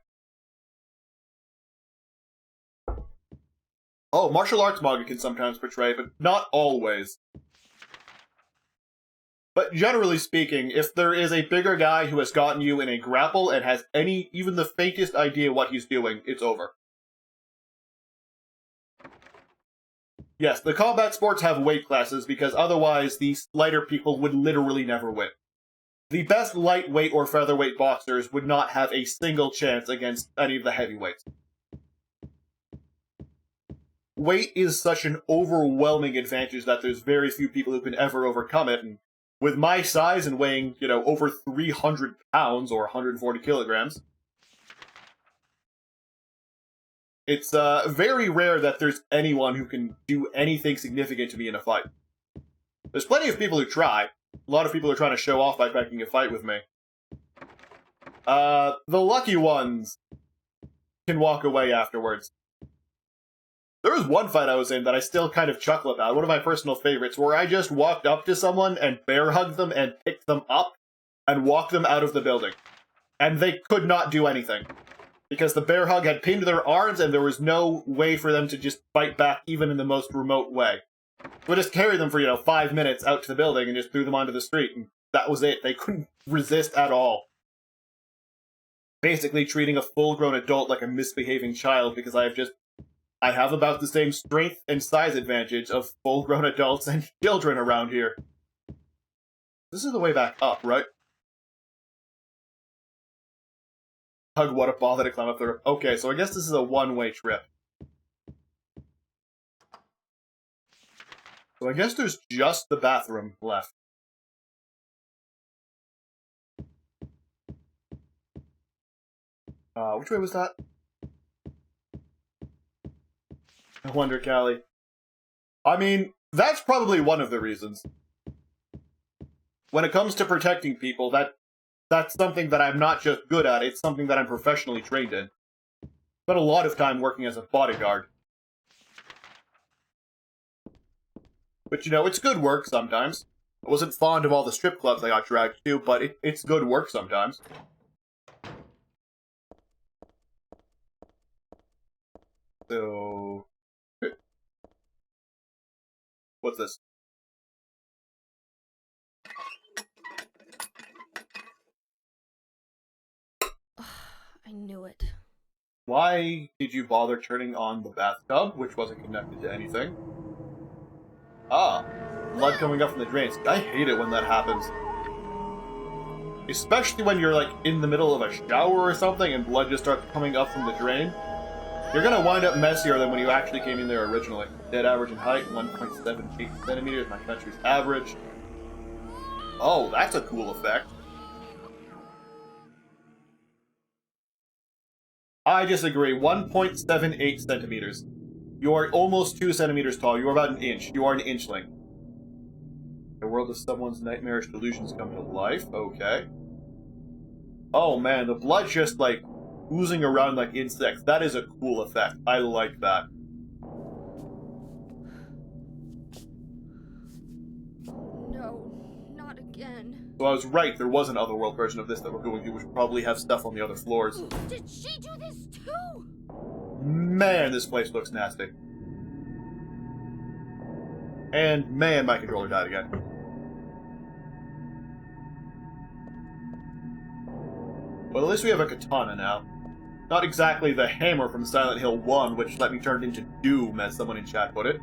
Oh, martial arts manga can sometimes portray, but not always. But generally speaking, if there is a bigger guy who has gotten you in a grapple and has even the faintest idea what he's doing, it's over. Yes, the combat sports have weight classes because otherwise the lighter people would literally never win. The best lightweight or featherweight boxers would not have a single chance against any of the heavyweights. Weight is such an overwhelming advantage that there's very few people who can ever overcome it, and with my size and weighing, over 300 pounds or 140 kilograms, it's very rare that there's anyone who can do anything significant to me in a fight. There's plenty of people who try. A lot of people are trying to show off by picking a fight with me. The lucky ones can walk away afterwards. There was one fight I was in that I still kind of chuckle about, one of my personal favorites, where I just walked up to someone and bear hugged them and picked them up and walked them out of the building. And they could not do anything. Because the bear hug had pinned their arms and there was no way for them to just fight back even in the most remote way. We just carried them for, 5 minutes out to the building and just threw them onto the street, and that was it. They couldn't resist at all. Basically treating a full-grown adult like a misbehaving child because I have about the same strength and size advantage of full-grown adults and children around here. This is the way back up, right? Hug, what a bother to climb up there. Okay, so I guess this is a one-way trip. So I guess there's just the bathroom left. Which way was that? I wonder, Callie. I mean, that's probably one of the reasons. When it comes to protecting people, that's something that I'm not just good at, it's something that I'm professionally trained in. Spent a lot of time working as a bodyguard. But, you know, it's good work sometimes. I wasn't fond of all the strip clubs I got dragged to, but it's good work sometimes. So... what's this? I knew it. Why did you bother turning on the bathtub, which wasn't connected to anything? Ah, blood coming up from the drains. I hate it when that happens. Especially when you're, like, in the middle of a shower or something and blood just starts coming up from the drain. You're gonna wind up messier than when you actually came in there originally. Dead average in height, 1.78 centimeters, my country's average. Oh, that's a cool effect. I disagree. 1.78 centimeters. You are almost 2 centimeters tall. You are about an inch. You are an inchling. The world of someone's nightmarish delusions come to life. Okay. Oh man, the blood just, like, oozing around like insects. That is a cool effect. I like that. No, not again. So I was right, there was an otherworld version of this that we're going to, which would probably have stuff on the other floors. Did she do this too? Man, this place looks nasty. And man, my controller died again. Well, at least we have a katana now. Not exactly the hammer from Silent Hill 1, which let me turn it into Doom, as someone in chat put it.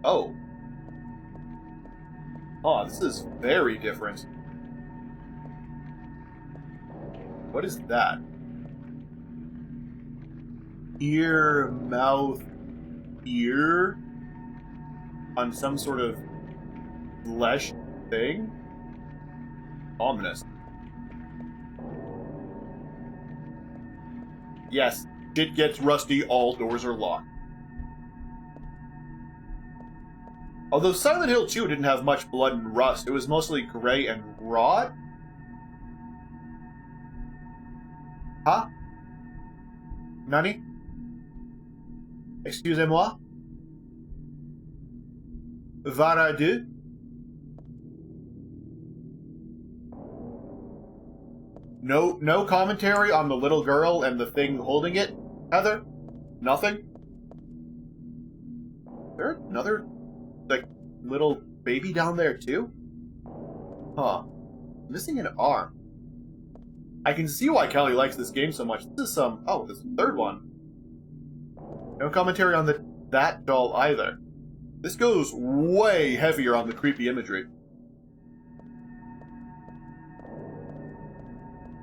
Oh. Oh, this is very different. What is that? Ear, mouth, ear? On some sort of flesh thing? Ominous. Yes, shit gets rusty, all doors are locked. Although Silent Hill 2 didn't have much blood and rust, it was mostly gray and rot? Huh? Nani? Excusez-moi? Varadu? No commentary on the little girl and the thing holding it, Heather? Nothing? Is there another, like, little baby down there, too? Huh. Missing an arm. I can see why Kelly likes this game so much. This is some... oh, this third one. No commentary on that doll either. This goes way heavier on the creepy imagery.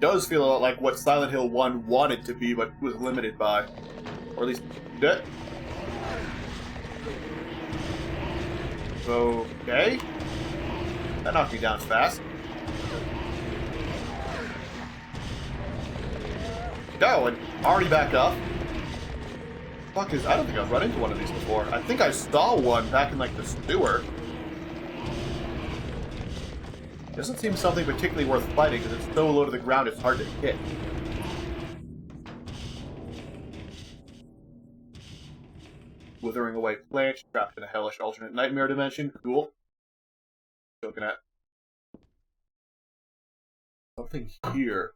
Does feel a lot like what Silent Hill 1 wanted to be, but was limited by. Or at least... okay. That knocked me down fast. Go, and already back up. Fuck is... I don't think I've run into one of these before. I think I saw one back in, like, the sewer. Doesn't seem something particularly worth fighting, because it's so low to the ground it's hard to hit. Withering away plant, trapped in a hellish alternate nightmare dimension. Cool. Looking at something here.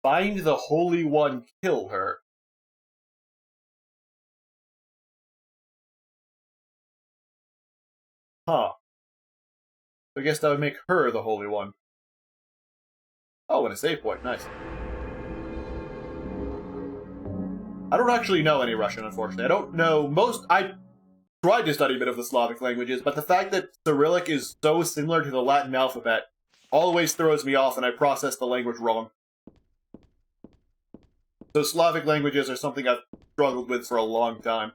Find the Holy One, kill her. Huh. I guess that would make her the Holy One. Oh, and a save point. Nice. I don't actually know any Russian, unfortunately. I don't know most... tried to study a bit of the Slavic languages, but the fact that Cyrillic is so similar to the Latin alphabet always throws me off and I process the language wrong. So Slavic languages are something I've struggled with for a long time.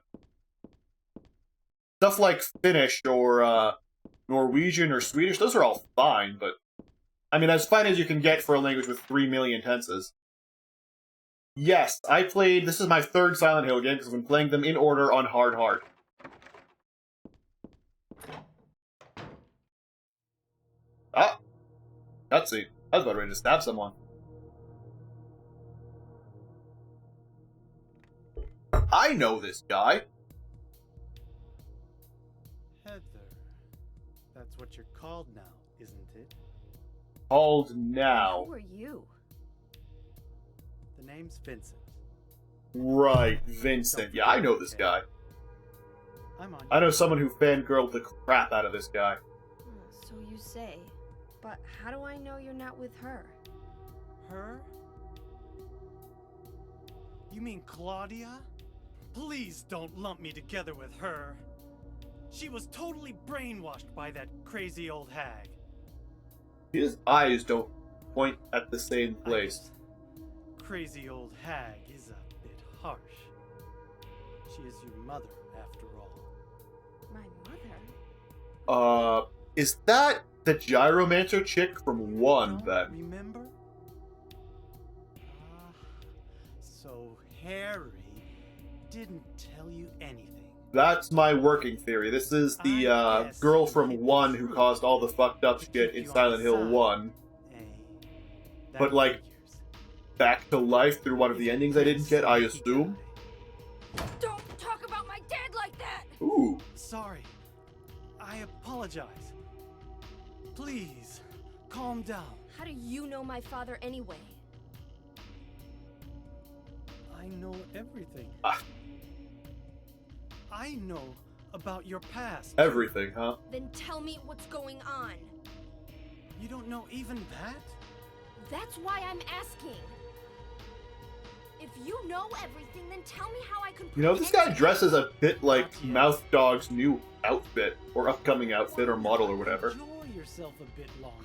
Stuff like Finnish or Norwegian or Swedish, those are all fine, but I mean, as fine as you can get for a language with 3 million tenses. Yes, I played... This is my third Silent Hill game, because I've been playing them in order on hard. Ah! Cutscene. I was about ready to stab someone. I know this guy. Heather. That's what you're called now, isn't it? Called now. Who are you? The name's Vincent. Right, Vincent. Yeah, I know this guy. I know someone who fangirled the crap out of this guy. So you say. But how do I know you're not with her? Her? You mean Claudia? Please don't lump me together with her. She was totally brainwashed by that crazy old hag. His eyes don't point at the same place. Crazy old hag is a bit harsh. She is your mother, after all. My mother? Is that the Gyromancer chick from 1, then? Remember? So Harry didn't tell you anything. That's my working theory. This is the girl from 1 who caused all the fucked up shit in Silent Hill 1. But, like, back to life through one of the endings I didn't get, I assume? Don't talk about my dad like that! Ooh. Sorry. I apologize. Please, calm down. How do you know my father anyway? I know everything. Ah. I know about your past. Everything, huh? Then tell me what's going on. You don't know even that? That's why I'm asking. If you know everything, then tell me how I can... You know, this guy dresses a bit like Mouth Dog's new outfit, or upcoming outfit, or model, or whatever. Enjoy yourself a bit longer.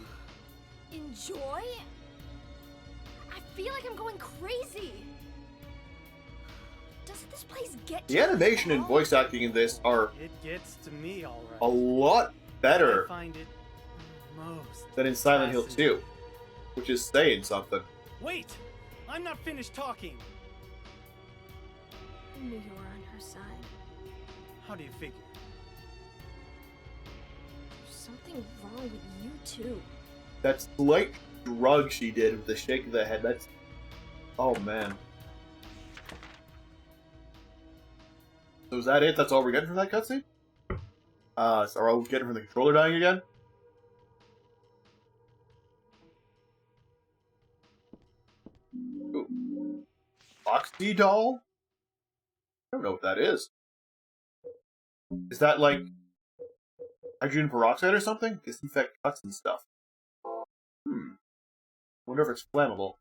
Enjoy? I feel like I'm going crazy. Doesn't this place get The animation and voice acting in this are It gets to me, all right. a lot better I find it most than in Silent Hill 2, fascinating. which is saying something. Wait! I'm not finished talking. I knew you were on her side. How do you figure? There's something wrong with you too. That slight shrug she did with the shake of the head, that's... Oh, man. So is that it? That's all we're getting from that cutscene? So are all we're getting from the controller dying again? Ooh. Foxy doll? I don't know what that is. Is that like hydrogen peroxide or something? Disinfect cuts and stuff. Wonder if it's flammable.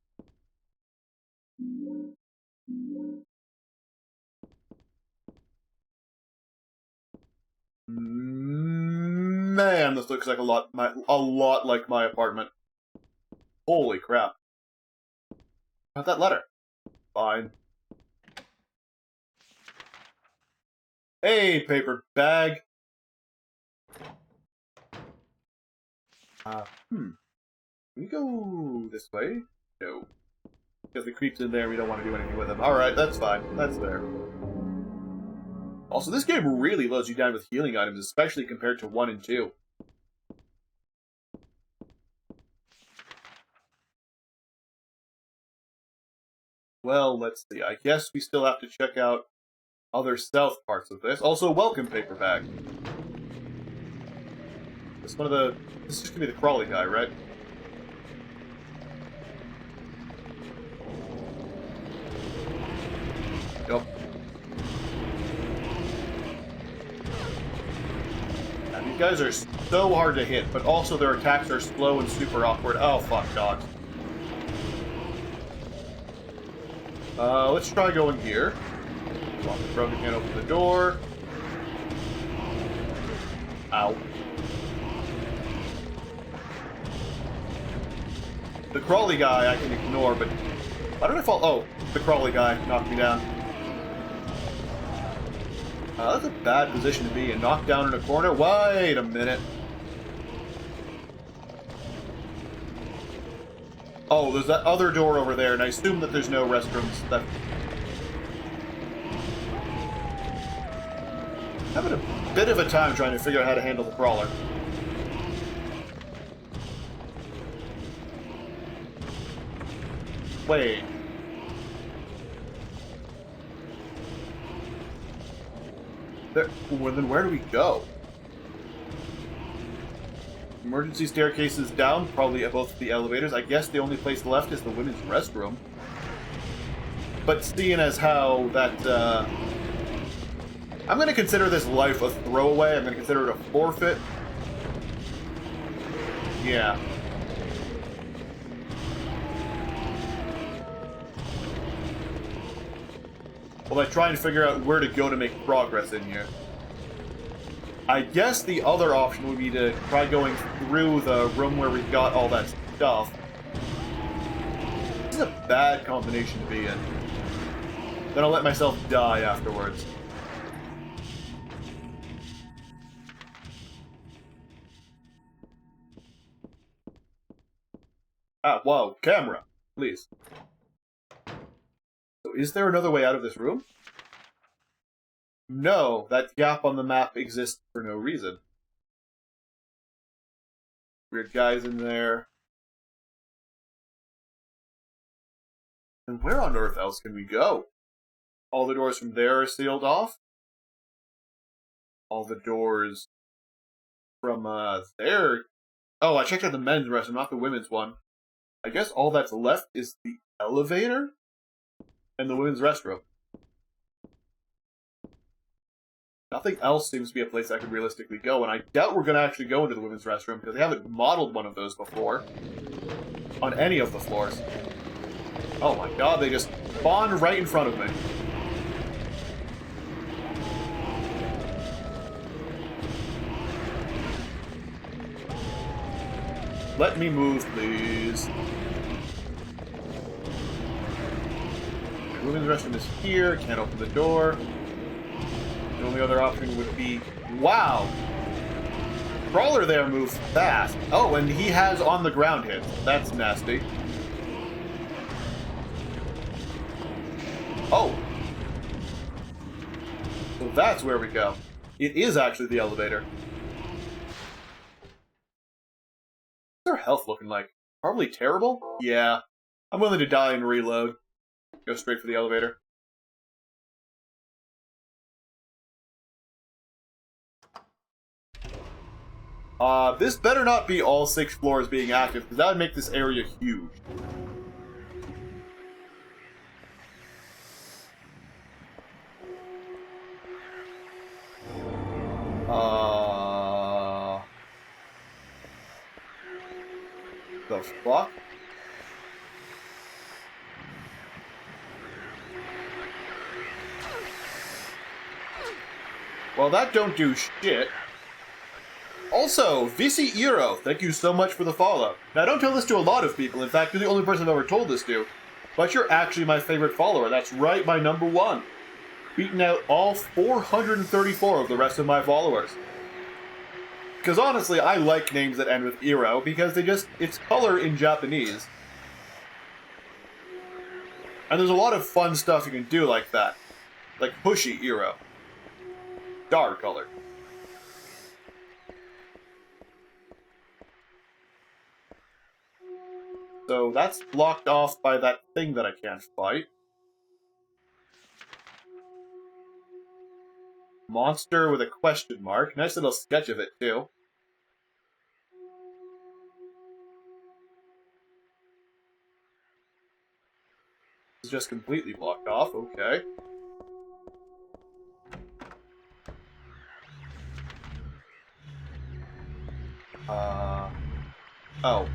Man, this looks like a lot like my apartment. Holy crap. Got that letter. Fine. Hey, paper bag. Can we go this way? No. Because the creep's in there, we don't want to do anything with him. Alright, that's fine. That's fair. Also, this game really loads you down with healing items, especially compared to 1 and 2. Well, let's see. I guess we still have to check out other stealth parts of this. Also, welcome, paper bag. This is just gonna be the crawly guy, right? Yup. And these guys are so hard to hit, but also their attacks are slow and super awkward. Oh, fuck, dogs. Let's try going here. Broken can't open the door. Ow. The crawly guy I can ignore, but why did I fall? Oh, the crawly guy knocked me down. That's a bad position to be in. Knocked down in a corner. Wait a minute. Oh, there's that other door over there, and I assume that there's no restrooms left. Having a bit of a time trying to figure out how to handle the crawler. Wait. Well, then where do we go? Emergency staircases down, probably at both of the elevators. I guess the only place left is the women's restroom. But seeing as how that, I'm going to consider this life a throwaway. I'm going to consider it a forfeit. Yeah. Well, I try and figure out where to go to make progress in here. I guess the other option would be to try going through the room where we've got all that stuff. This is a bad combination to be in. Then I'll let myself die afterwards. Ah, whoa, camera, please. So is there another way out of this room? No, that gap on the map exists for no reason. Weird guys in there. And where on earth else can we go? All the doors from there are sealed off? All the doors from, there... Oh, I checked out the men's restroom, not the women's one. I guess all that's left is the elevator and the women's restroom. Nothing else seems to be a place I could realistically go, and I doubt we're going to actually go into the women's restroom, because they haven't modeled one of those before on any of the floors. Oh my god, they just spawned right in front of me. Let me move, please. The women's restroom is here, can't open the door. The only other option would be... Wow! Crawler there moves fast. Oh, and he has on the ground hits. That's nasty. Oh! So that's where we go. It is actually the elevator. What's our health looking like? Probably terrible? Yeah. I'm willing to die and reload. Go straight for the elevator. This better not be all 6 floors being active, because that would make this area huge. The fuck? Well, that don't do shit. Also, Visi Iro, thank you so much for the follow. Now, I don't tell this to a lot of people. In fact, you're the only person I've ever told this to. But you're actually my favorite follower. That's right, my number 1. Beating out all 434 of the rest of my followers. Because honestly, I like names that end with Iro, because they just, it's color in Japanese. And there's a lot of fun stuff you can do like that. Like Pushy Iro. Dark color. So that's blocked off by that thing that I can't fight. Monster with a question mark. Nice little sketch of it, too. It's just completely blocked off. Okay. Oh.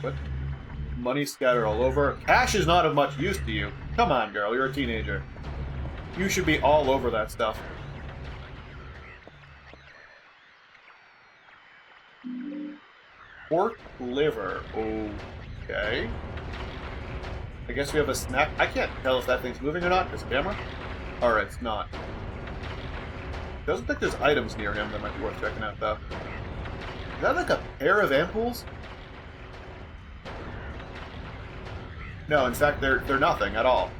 What? Money scattered all over. Cash is not of much use to you. Come on, girl. You're a teenager. You should be all over that stuff. Pork liver. Okay. I guess we have a snack. I can't tell if that thing's moving or not. This camera? Alright, it's not. Doesn't think there's items near him that might be worth checking out, though. Is that like a pair of ampoules? No, in fact, they're nothing at all.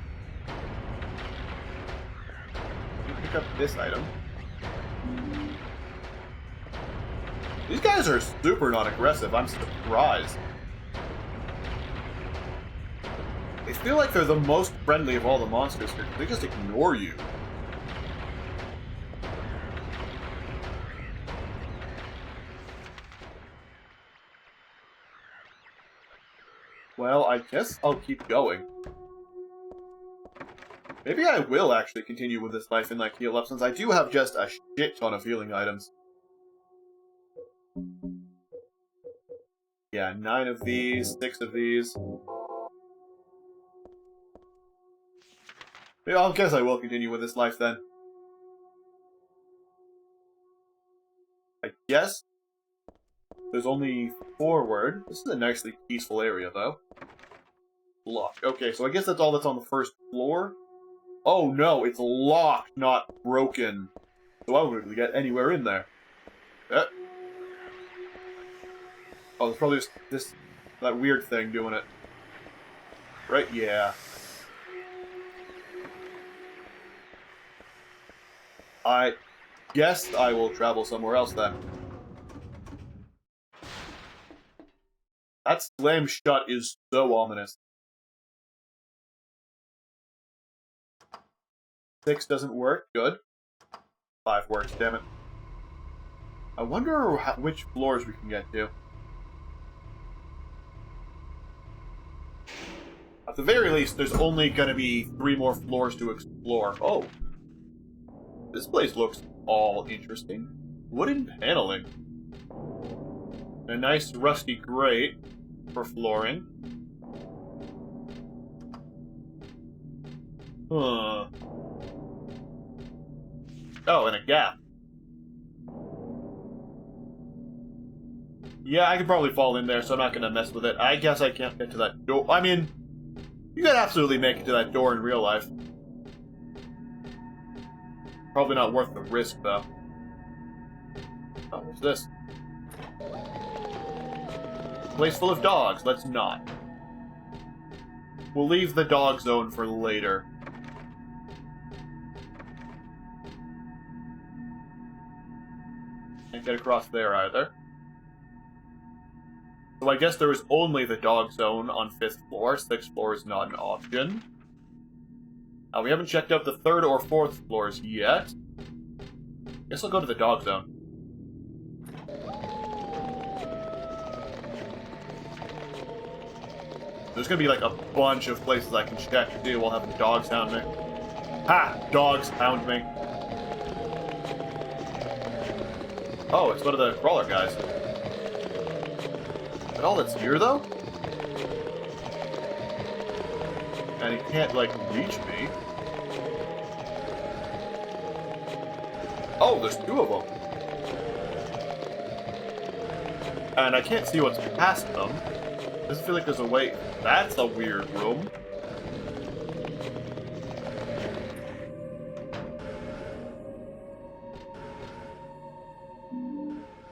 You pick up this item. These guys are super non-aggressive. I'm surprised. They feel like they're the most friendly of all the monsters here. They just ignore you. Well, I guess I'll keep going. Maybe I will actually continue with this life and like heal up, since I do have just a shit ton of healing items. Yeah, 9 of these, 6 of these. Yeah, I guess I will continue with this life then. I guess there's only forward. This is a nicely peaceful area, though. Locked. Okay, so I guess that's all that's on the first floor. Oh no, it's locked, not broken. So I wouldn't really get anywhere in there. Oh, there's probably just that weird thing doing it. Right? Yeah. I guess I will travel somewhere else then. That slam shut is so ominous. 6 doesn't work. Good. 5 works, damn it. I wonder which floors we can get to. At the very least, there's only going to be 3 more floors to explore. Oh. This place looks all interesting. Wooden paneling. A nice rusty grate for flooring. Huh. Oh, and a gap. Yeah, I could probably fall in there, so I'm not going to mess with it. I guess I can't get to that door. I mean, you could absolutely make it to that door in real life. Probably not worth the risk, though. Oh, what's this? Place full of dogs. Let's not. We'll leave the dog zone for later. Can't get across there either. So I guess there is only the dog zone on 5th floor. 6th floor is not an option. We haven't checked out the 3rd or 4th floors yet. Guess I'll go to the dog zone. There's gonna be like a bunch of places I can check to do while having dogs hound me. Ha! Dogs hound me. Oh, it's one of the crawler guys. Is that all that's here, though? And he can't, like, reach me. Oh, there's 2 of them. And I can't see what's past them. Doesn't feel like there's a way. That's a weird room.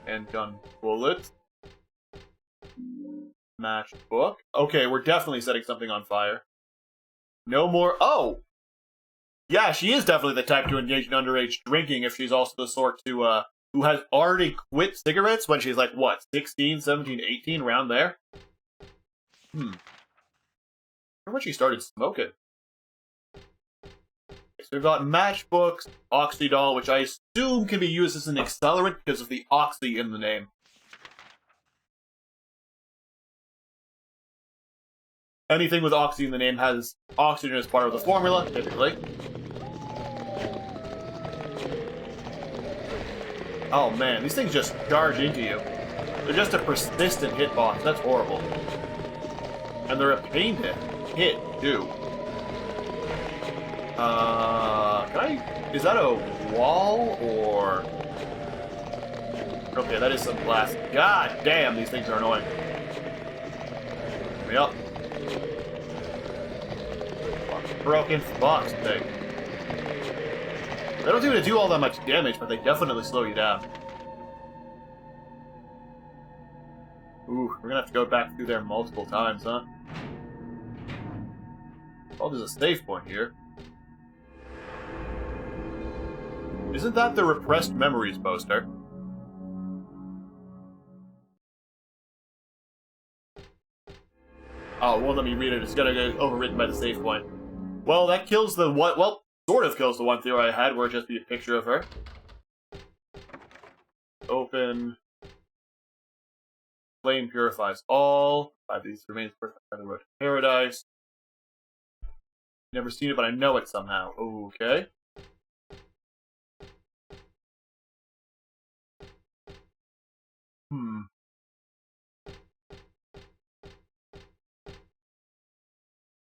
Handgun bullet. Matchbook. Okay, we're definitely setting something on fire. No more. Oh! Yeah, she is definitely the type to engage in underage drinking if she's also the sort to, who has already quit cigarettes when she's like, what, 16, 17, 18, around there? I wonder when she started smoking. So we've got matchbooks, oxydol, which I assume can be used as an accelerant because of the oxy in the name. Anything with oxy in the name has oxygen as part of the formula, typically. Oh man, these things just charge into you. They're just a persistent hitbox. That's horrible. And they're a pain to hit, too. Can I... Is that a wall, or... Okay, that is some glass. God damn, these things are annoying. Get me up. Broken fuck's sake. They don't seem to do all that much damage, but they definitely slow you down. Ooh, we're gonna have to go back through there multiple times, huh? Oh, there's a save point here. Isn't that the repressed memories poster? Oh, won't let me read it. It's gonna get overwritten by the save point. Well, that kills the one. Well, sort of kills the one theory I had, where it'd just be a picture of her. Open. Flame purifies all. 5 these remains perfect on the road to paradise. Never seen it, but I know it somehow. Okay.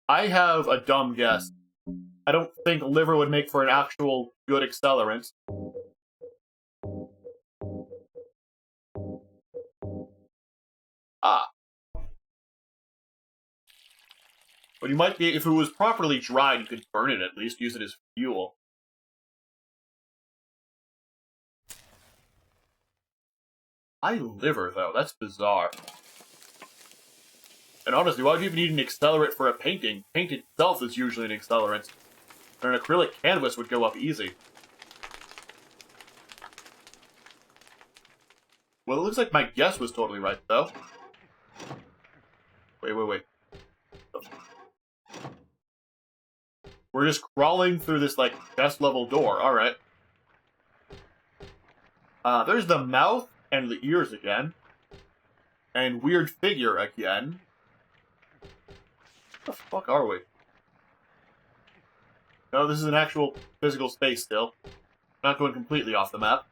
I have a dumb guess. I don't think liver would make for an actual good accelerant. Ah. But you might be, if it was properly dried, you could burn it at least, use it as fuel. I liver, though. That's bizarre. And honestly, why would you even need an accelerant for a painting? Paint itself is usually an accelerant. And an acrylic canvas would go up easy. Well, it looks like my guess was totally right, though. Wait. We're just crawling through this, like, chest-level door. Alright. There's the mouth and the ears again. And weird figure again. Where the fuck are we? No, this is an actual physical space still. Not going completely off the map.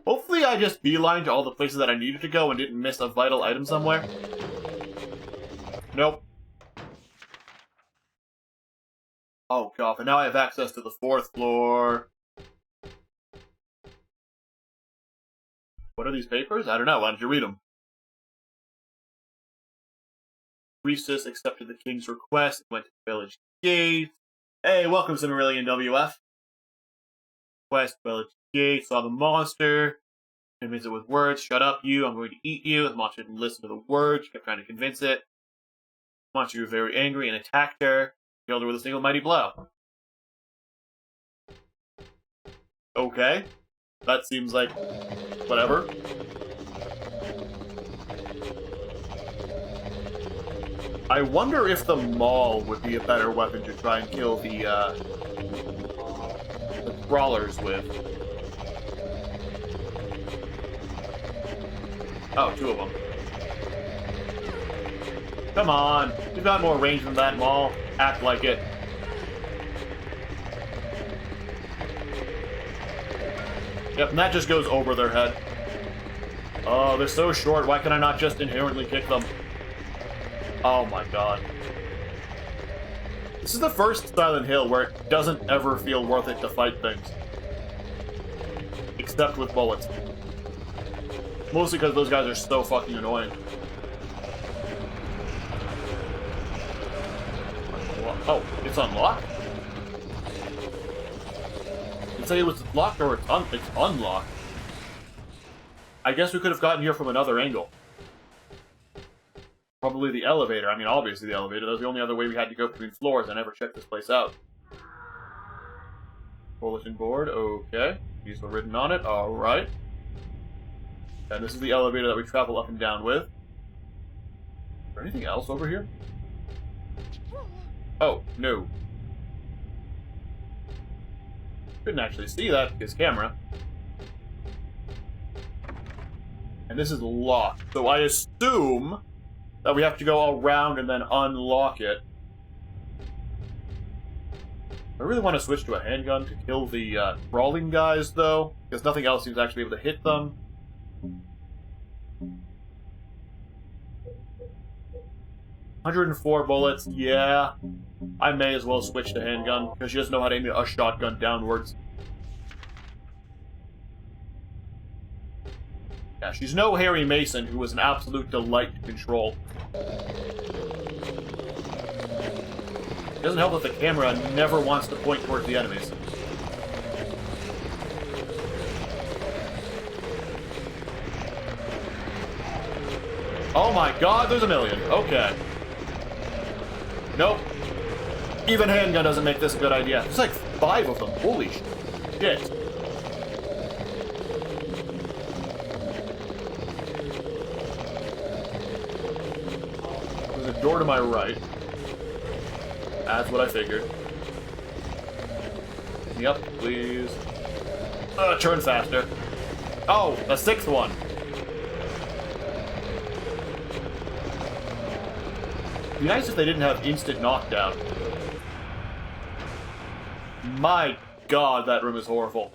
Hopefully I just beelined to all the places that I needed to go and didn't miss a vital item somewhere. Nope. Oh god, and now I have access to the 4th floor. What are these papers? I don't know, why don't you read them? Priestess accepted the king's request and went to the village gate. Hey, welcome, Cimmerillion WF. Quest, village gate, saw the monster. Convince it with words. Shut up, you. I'm going to eat you. The monster didn't listen to the words. She kept trying to convince it. The monster grew very angry and attacked her. Killed her with a single mighty blow. Okay. That seems like... whatever. I wonder if the maul would be a better weapon to try and kill the crawlers with. Oh, 2 of them. Come on. You've got more range than that, maul. Act like it. Yep, and that just goes over their head. Oh, they're so short. Why can I not just inherently kick them? Oh my god. This is the first Silent Hill where it doesn't ever feel worth it to fight things. Except with bullets. Mostly because those guys are so fucking annoying. Oh, it's unlocked? Did it say it was locked or it's unlocked? I guess we could have gotten here from another angle. Probably the elevator. I mean, obviously the elevator. That was the only other way we had to go between floors. I never checked this place out. Bulletin board. Okay. Diesel written on it. Alright. And this is the elevator that we travel up and down with. Is there anything else over here? Oh, no. Couldn't actually see that because camera. And this is locked. So I assume that we have to go around and then unlock it. I really want to switch to a handgun to kill the crawling guys, though, because nothing else seems to actually be able to hit them. 104 bullets, yeah. I may as well switch to handgun, because she doesn't know how to aim a shotgun downwards. Yeah, she's no Harry Mason, who was an absolute delight to control. It doesn't help that the camera never wants to point towards the enemies. Oh my god, there's a million. Okay. Nope. Even handgun doesn't make this a good idea. There's like 5 of them. Holy shit. There's a door to my right. That's what I figured. Yep, please. Turn faster. Oh, a 6th one. It'd be nice if they didn't have instant knockdown. My god, that room is horrible.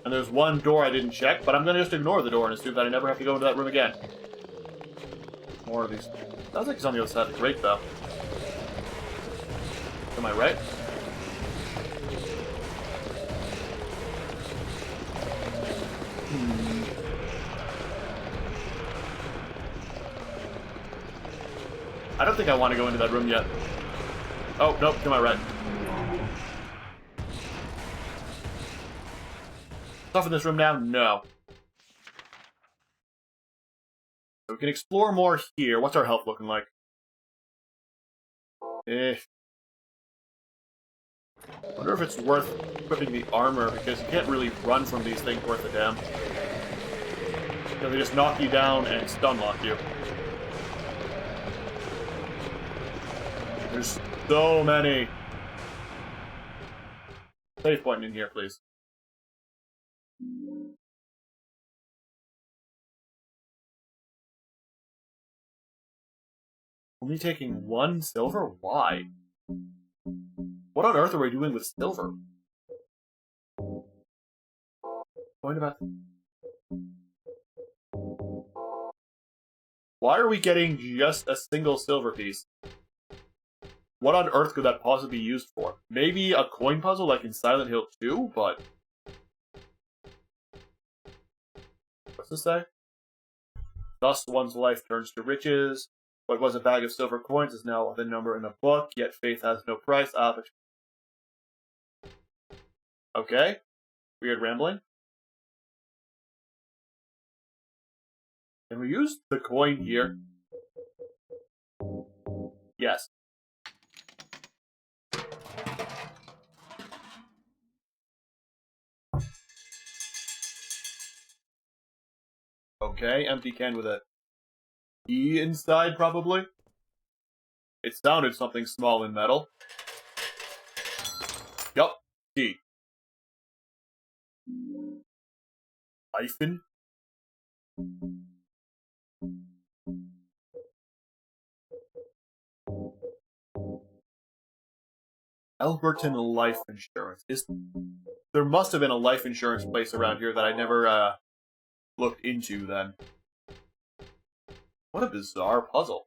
And there's one door I didn't check, but I'm gonna just ignore the door and assume that I never have to go into that room again. More of these. Sounds like he's on the other side of the grate, though. Am I right? I don't think I want to go into that room yet. Oh, nope, to my right. Stuff in this room now? No. So we can explore more here. What's our health looking like? Wonder if it's worth equipping the armor, because you can't really run from these things worth a damn. Because they just knock you down and stun lock you. There's so many. Save point in here, please. Only taking 1 silver? Why? What on earth are we doing with silver? Point about... Why are we getting just a single silver piece? What on earth could that possibly be used for? Maybe a coin puzzle like in Silent Hill 2, but... What's this say? Thus one's life turns to riches. What was a bag of silver coins is now the number in a book, yet faith has no price. Okay. Weird rambling. Can we use the coin here? Yes. Okay, empty can with a E inside, probably. It sounded something small in metal. Yup, T. Hyphen. Alberton Life Insurance. There must have been a life insurance place around here that I never looked into then. What a bizarre puzzle.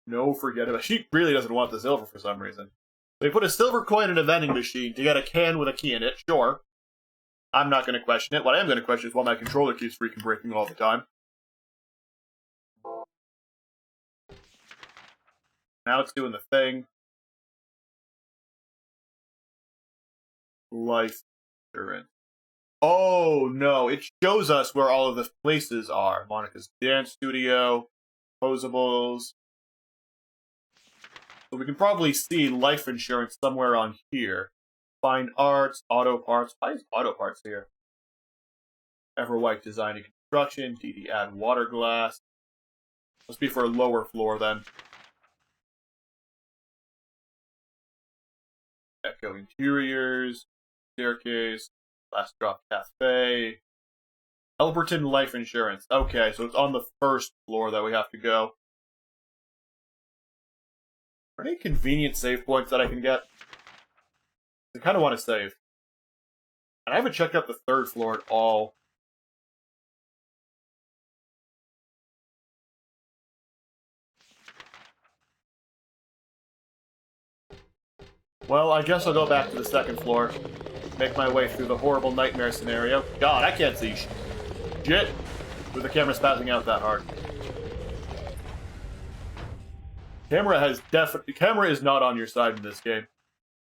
No, forget about it. She really doesn't want the silver for some reason. They put a silver coin in a vending machine to get a can with a key in it, sure. I'm not going to question it. What I am going to question is why my controller keeps freaking breaking all the time. Now it's doing the thing. Life insurance. Oh, no. It shows us where all of the places are. Monica's dance studio, posables. So we can probably see life insurance somewhere on here. Fine arts, auto parts. Why is auto parts here? Everwhite design and construction. DD add water glass. Must be for a lower floor then. Echo interiors. Staircase. Last drop cafe. Elberton life insurance. Okay, so it's on the first floor that we have to go. Are there any convenient save points that I can get? I kind of want to save. And I haven't checked out the third floor at all. Well, I guess I'll go back to the second floor. Make my way through the horrible nightmare scenario. God, I can't see shit with the camera spazzing out that hard. Camera is not on your side in this game.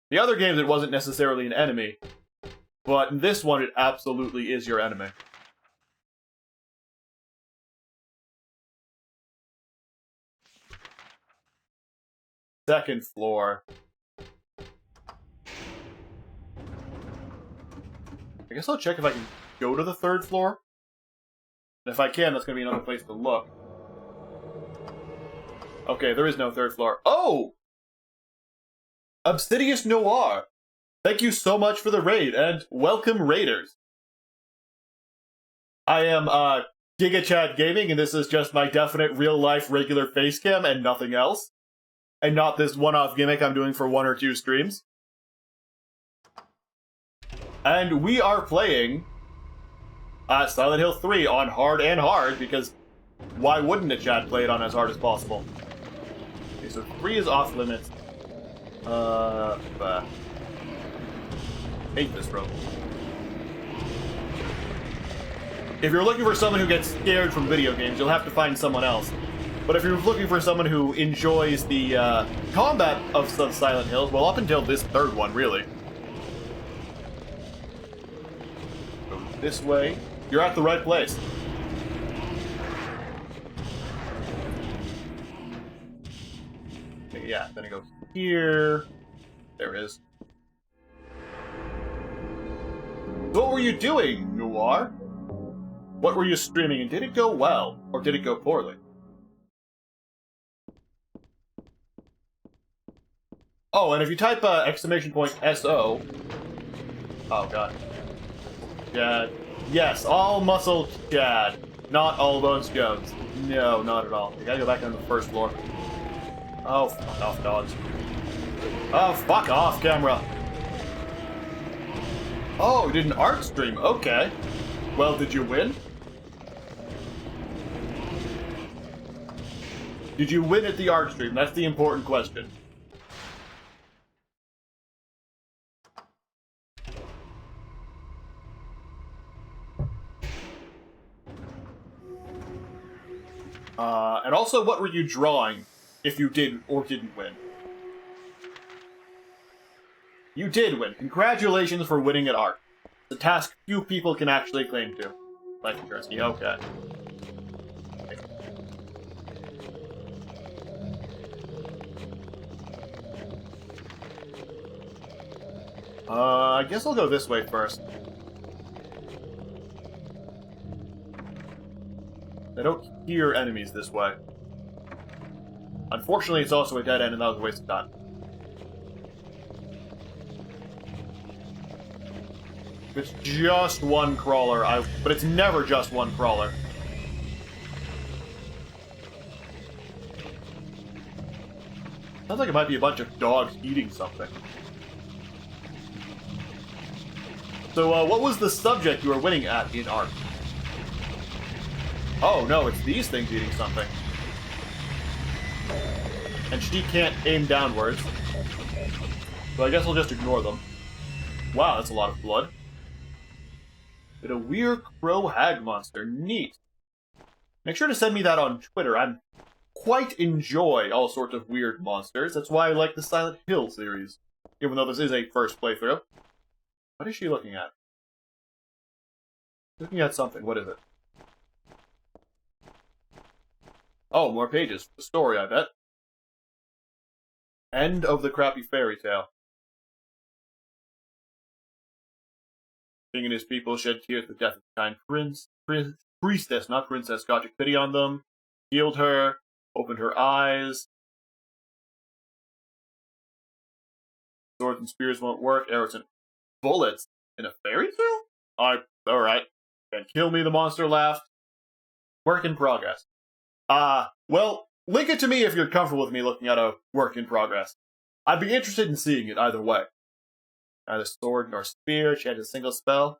The other games, it wasn't necessarily an enemy, but in this one, it absolutely is your enemy. Second floor. I guess I'll check if I can go to the third floor. And if I can, that's going to be another place to look. Okay, there is no third floor. Oh! Obsidious Noir! Thank you so much for the raid, and welcome raiders! I am, gigachad Gaming, and this is just my definite real-life regular face cam and nothing else. And not this one-off gimmick I'm doing for 1 or 2 streams. And we are playing Silent Hill 3 on hard and hard, because why wouldn't a chat play it on as hard as possible? Okay, so 3 is off limits. Hate this rope. If you're looking for someone who gets scared from video games, you'll have to find someone else. But if you're looking for someone who enjoys the combat of some Silent Hills, well, up until this third one, really. Go this way. You're at the right place. Okay, yeah, then it goes here. There it is. So what were you doing, Noir? What were you streaming, and did it go well, or did it go poorly? Oh, and if you type exclamation point SO... Oh, God. Chad. Yes, all muscle Chad. Not all bones Jones. No, not at all. You gotta go back on the first floor. Oh, fuck off, dogs. Oh, fuck off, camera. Oh, you did an art stream. Okay. Well, did you win? Did you win at the art stream? That's the important question. And also, what were you drawing if you did or didn't win? You did win. Congratulations for winning at art. It's a task few people can actually claim to. Life insurance. Yeah, okay. I guess I'll go this way first. I don't hear enemies this way. Unfortunately, it's also a dead end, and that was a waste of time. If it's just one crawler, but it's never just one crawler. Sounds like it might be a bunch of dogs eating something. So, what was the subject you were winning at in art? Oh, no, it's these things eating something. And she can't aim downwards. So I guess I'll just ignore them. Wow, that's a lot of blood. But a weird crow hag monster. Neat. Make sure to send me that on Twitter. I quite enjoy all sorts of weird monsters. That's why I like the Silent Hill series. Even though this is a first playthrough. What is she looking at? Looking at something. What is it? Oh, more pages. The story, I bet. End of the crappy fairy tale. King and his people shed tears at the death of the kind priestess, not princess, God took pity on them, healed her, opened her eyes. Swords and spears won't work, arrows and bullets in a fairy tale? Alright. Can't kill me, the monster laughed. Work in progress. Well, link it to me if you're comfortable with me looking at a work in progress. I'd be interested in seeing it either way. Neither sword nor spear, chant a single spell.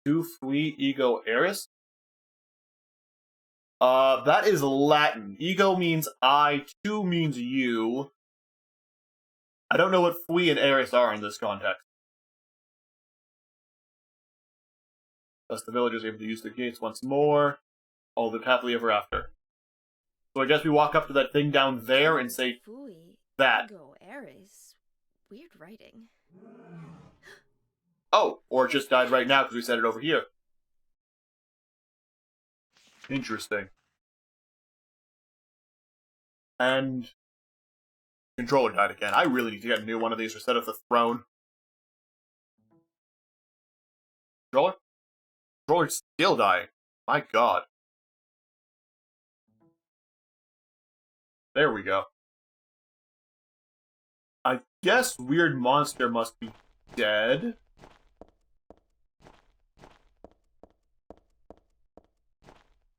Tu fui ego eris. That is Latin. Ego means I, tu means you. I don't know what Fui and Eris are in this context. Thus the villagers are able to use the gates once more. All lived happily ever after. So I guess we walk up to that thing down there and say Fui, that. Go Ares. Weird writing. Oh, or it just died right now because we said it over here. Interesting. And controller died again. I really need to get a new one of these or set up the throne. Controller? Controller's still dying. My god. There we go. I guess Weird Monster must be dead.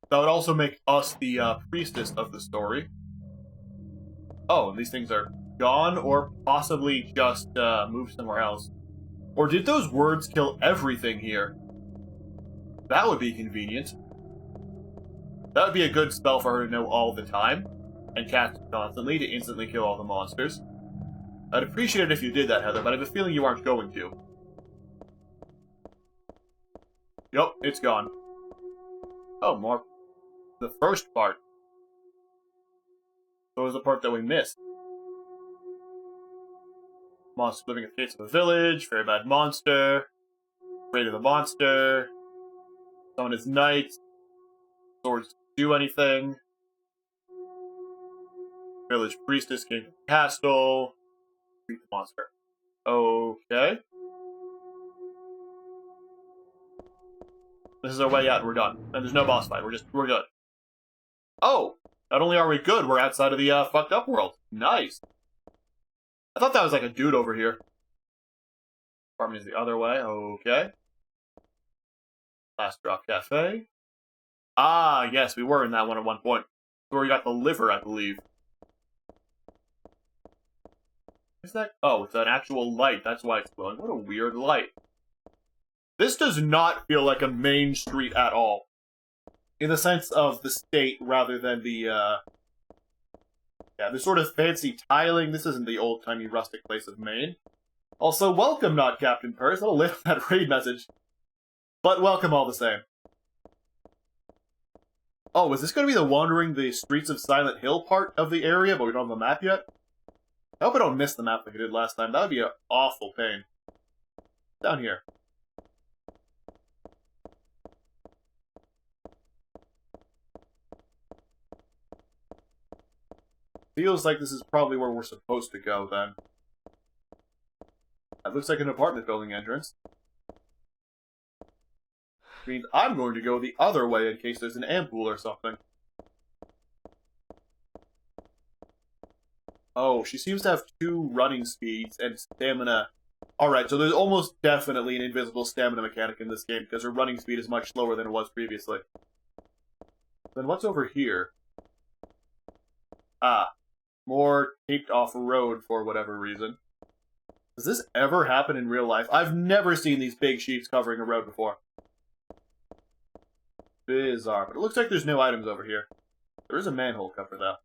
That would also make us the priestess of the story. Oh, and these things are gone, or possibly just moved somewhere else. Or did those words kill everything here? That would be convenient. That would be a good spell for her to know all the time, and cast constantly to instantly kill all the monsters. I'd appreciate it if you did that, Heather, but I have a feeling you aren't going to. Yup, it's gone. Oh, more. The first part. So was the part that we missed. Monster living at the gates of a village, very bad monster, afraid of the monster, summon his knights, swords do anything, village priestess came to the castle, beat the monster. Okay. This is our way out, we're done. And there's no boss fight, we're good. Oh! Not only are we good, we're outside of the fucked up world. Nice. I thought that was like a dude over here. Apartment is the other way, okay. Last Drop Cafe. Ah, yes, we were in that one at one point. Where we got the liver, I believe. Is that? Oh, it's an actual light. That's why it's glowing. What a weird light. This does not feel like a main street at all. In the sense of the state rather than the, yeah, the sort of fancy tiling. This isn't the old-timey rustic place of Maine. Also, welcome, not Captain Purse. I'll live that raid message. But welcome all the same. Oh, is this going to be the wandering the streets of Silent Hill part of the area, but we don't have the map yet? I hope I don't miss the map like I did last time. That would be an awful pain. Down here. Feels like this is probably where we're supposed to go, then. That looks like an apartment building entrance. Which means I'm going to go the other way in case there's an ampoule or something. Oh, she seems to have 2 running speeds and stamina. Alright, so there's almost definitely an invisible stamina mechanic in this game, because her running speed is much slower than it was previously. Then what's over here? Ah. More taped off road for whatever reason. Does this ever happen in real life? I've never seen these big sheets covering a road before. Bizarre, but it looks like there's no items over here. There is a manhole cover, though.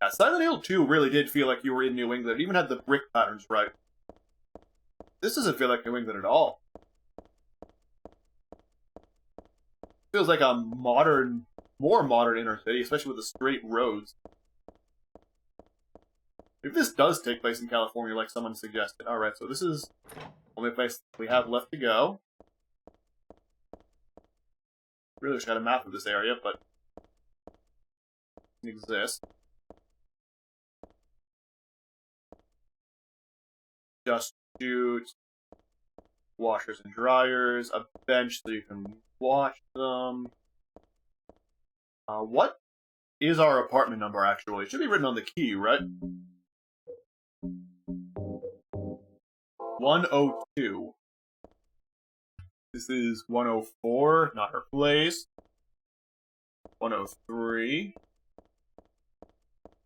Yeah, Silent Hill 2 really did feel like you were in New England. It even had the brick patterns right. This doesn't feel like New England at all. Feels like a modern, more modern inner city, especially with the straight roads. If this does take place in California like someone suggested. Alright, so this is the only place we have left to go. Really wish I had a map of this area, but it exists. Just shoot. Washers and dryers. A bench so you can wash them. What is our apartment number, actually? It should be written on the key, right? 102. This is 104, not her place. 103.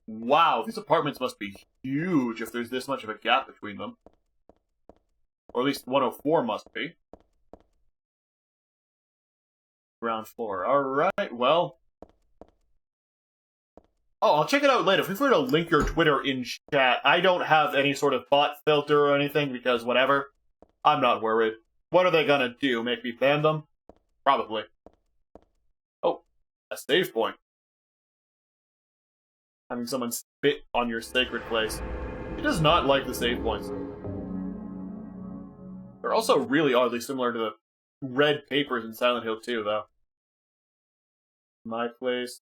Wow, these apartments must be huge if there's this much of a gap between them. Or at least 104 must be. Ground floor. Alright, well. Oh, I'll check it out later. Feel free to link your Twitter in chat. I don't have any sort of bot filter or anything because whatever. I'm not worried. What are they gonna do? Make me ban them? Probably. Oh, a save point. Having someone spit on your sacred place. He does not like the save points. They're also really oddly similar to the red papers in Silent Hill 2, though. My place.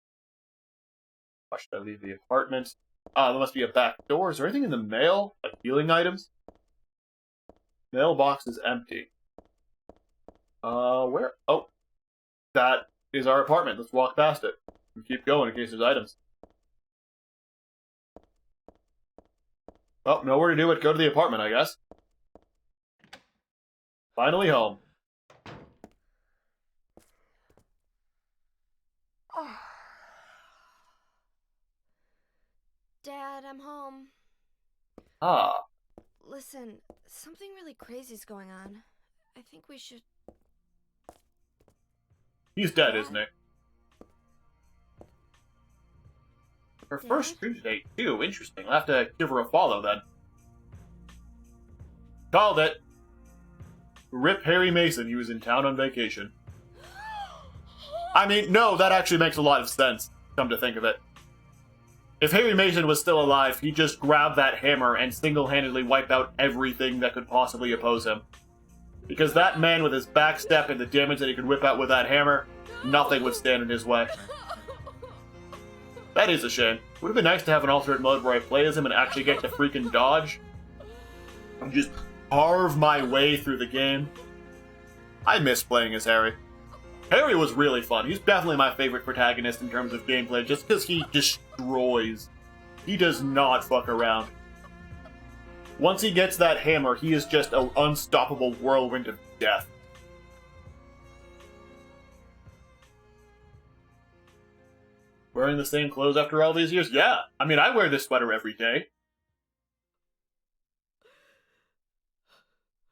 Why should I leave the apartment? There must be a back door. Is there anything in the mail? Like healing items? Mailbox is empty. Where? Oh. That is our apartment. Let's walk past it. And keep going in case there's items. Well, nowhere to do it. Go to the apartment, I guess. Finally home. Dad, I'm home. Ah. Listen, something really crazy's going on. I think we should... He's dead, isn't he? Her Dad? first stream date, too. Interesting. I'll have to give her a follow, then. Called it. Rip Harry Mason. He was in town on vacation. I mean, no, that actually makes a lot of sense, come to think of it. If Harry Mason was still alive, he'd just grab that hammer and single-handedly wipe out everything that could possibly oppose him. Because that man with his backstep and the damage that he could whip out with that hammer, nothing would stand in his way. That is a shame. Would have been nice to have an alternate mode where I play as him and actually get to freaking dodge. And just carve my way through the game. I miss playing as Harry. Harry was really fun. He's definitely my favorite protagonist in terms of gameplay, just because he destroys. He does not fuck around. Once he gets that hammer, he is just an unstoppable whirlwind of death. Wearing the same clothes after all these years? Yeah. I mean, I wear this sweater every day.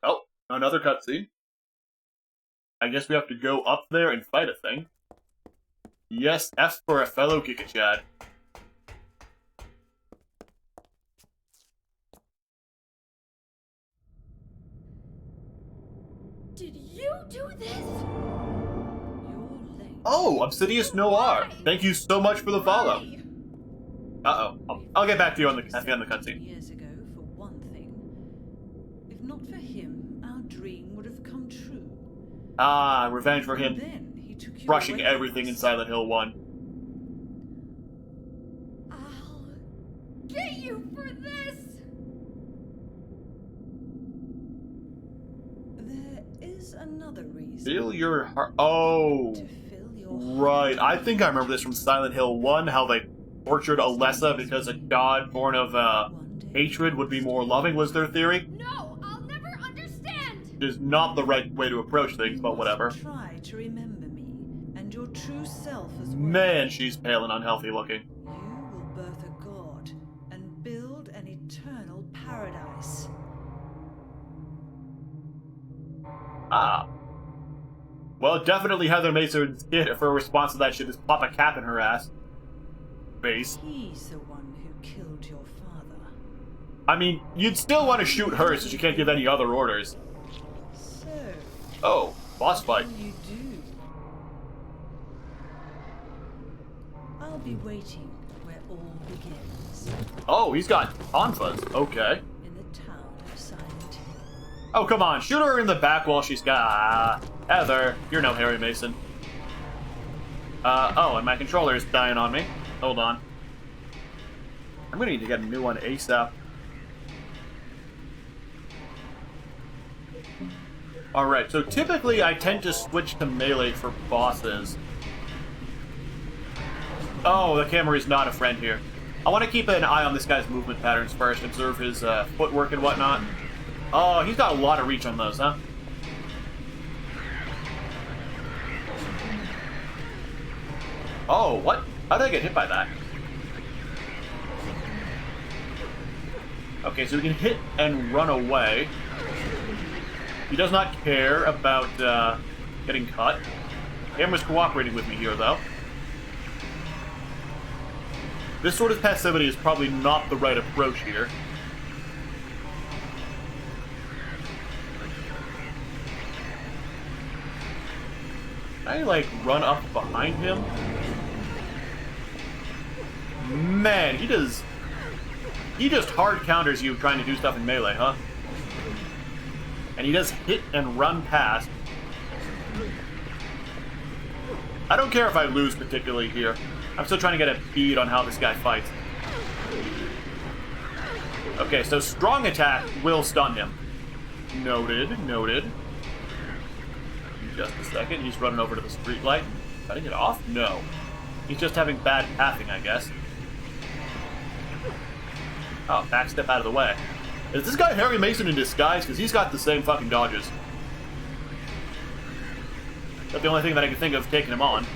Oh, another cutscene. I guess we have to go up there and fight a thing. Yes, F for a fellow gigachad. Did you do this? You're late. Oh, Obsidious Noir. Thank you so much for the follow. Uh-oh. I'll get back to you on the cutscene. Years ago, for one thing. If not for him, our dream would have come true. Ah, revenge for him Then he took you crushing away from everything in us. Silent Hill 1. I'll get you for this! There is another reason. Fill your heart. Oh, To fill your right. heart. I think I remember this from Silent Hill 1, how they tortured Alessa because a god born of One day hatred would be more loving, was their theory. No, I'll never understand! Which is not the right way to approach things, but whatever. Try to remember me and your true self as well. Man, she's pale and unhealthy looking. You will birth a god and build an eternal paradise. Ah. Well, definitely Heather Mason's kid if her response to that shit is pop a cap in her ass. Face. He's the one who killed your father. I mean, you'd still want to shoot her since you can't give any other orders. So, Oh, boss fight. what will you do? I'll be waiting where all begins, Oh, he's got Tonfas. Okay. in the town of Silent Hill. Oh, come on. Shoot her in the back while she's got... Ah, Heather, you're no Harry Mason. Oh, and my controller is dying on me. Hold on. I'm gonna need to get a new one ASAP. Alright, so typically I tend to switch to melee for bosses. Oh, the camera is not a friend here. I want to keep an eye on this guy's movement patterns first, observe his footwork and whatnot. Oh, he's got a lot of reach on those, huh? Oh, what? How did I get hit by that? Okay, so we can hit and run away. He does not care about getting cut. Camera's cooperating with me here, though. This sort of passivity is probably not the right approach here. Can I, like, run up behind him? Man, he just hard counters you trying to do stuff in melee, huh? And he does hit and run past. I don't care if I lose particularly here. I'm still trying to get a bead on how this guy fights. Okay, so strong attack will stun him. Noted, noted. Just a second, he's running over to the street light. Cutting it off? No. He's just having bad pathing, I guess. Oh, backstep out of the way. Is this guy Harry Mason in disguise? Because he's got the same fucking dodges. That's the only thing that I can think of taking him on.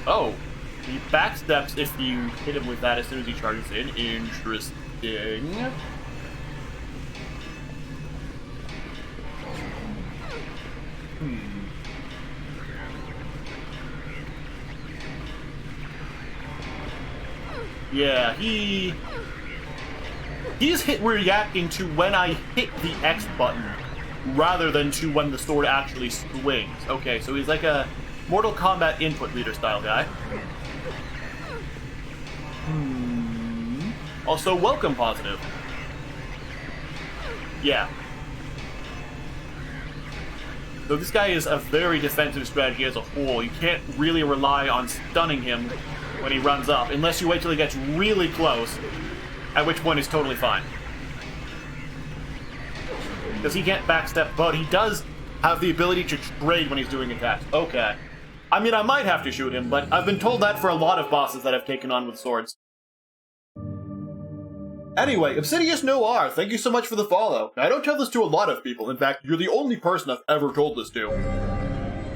Oh, he backsteps if you hit him with that as soon as he charges in. Interesting. Yeah, he's reacting to when I hit the X button rather than to when the sword actually swings. Okay, so he's like a Mortal Kombat input reader style guy. Also, welcome positive. Yeah. So this guy is a very defensive strategy as a whole. You can't really rely on stunning him when he runs up, unless you wait till he gets really close, at which point he's totally fine. Because he can't backstep, but he does have the ability to trade when he's doing attacks. Okay. I mean, I might have to shoot him, but I've been told that for a lot of bosses that I've taken on with swords. Anyway, Obsidious Noir, thank you so much for the follow. I don't tell this to a lot of people. In fact, you're the only person I've ever told this to.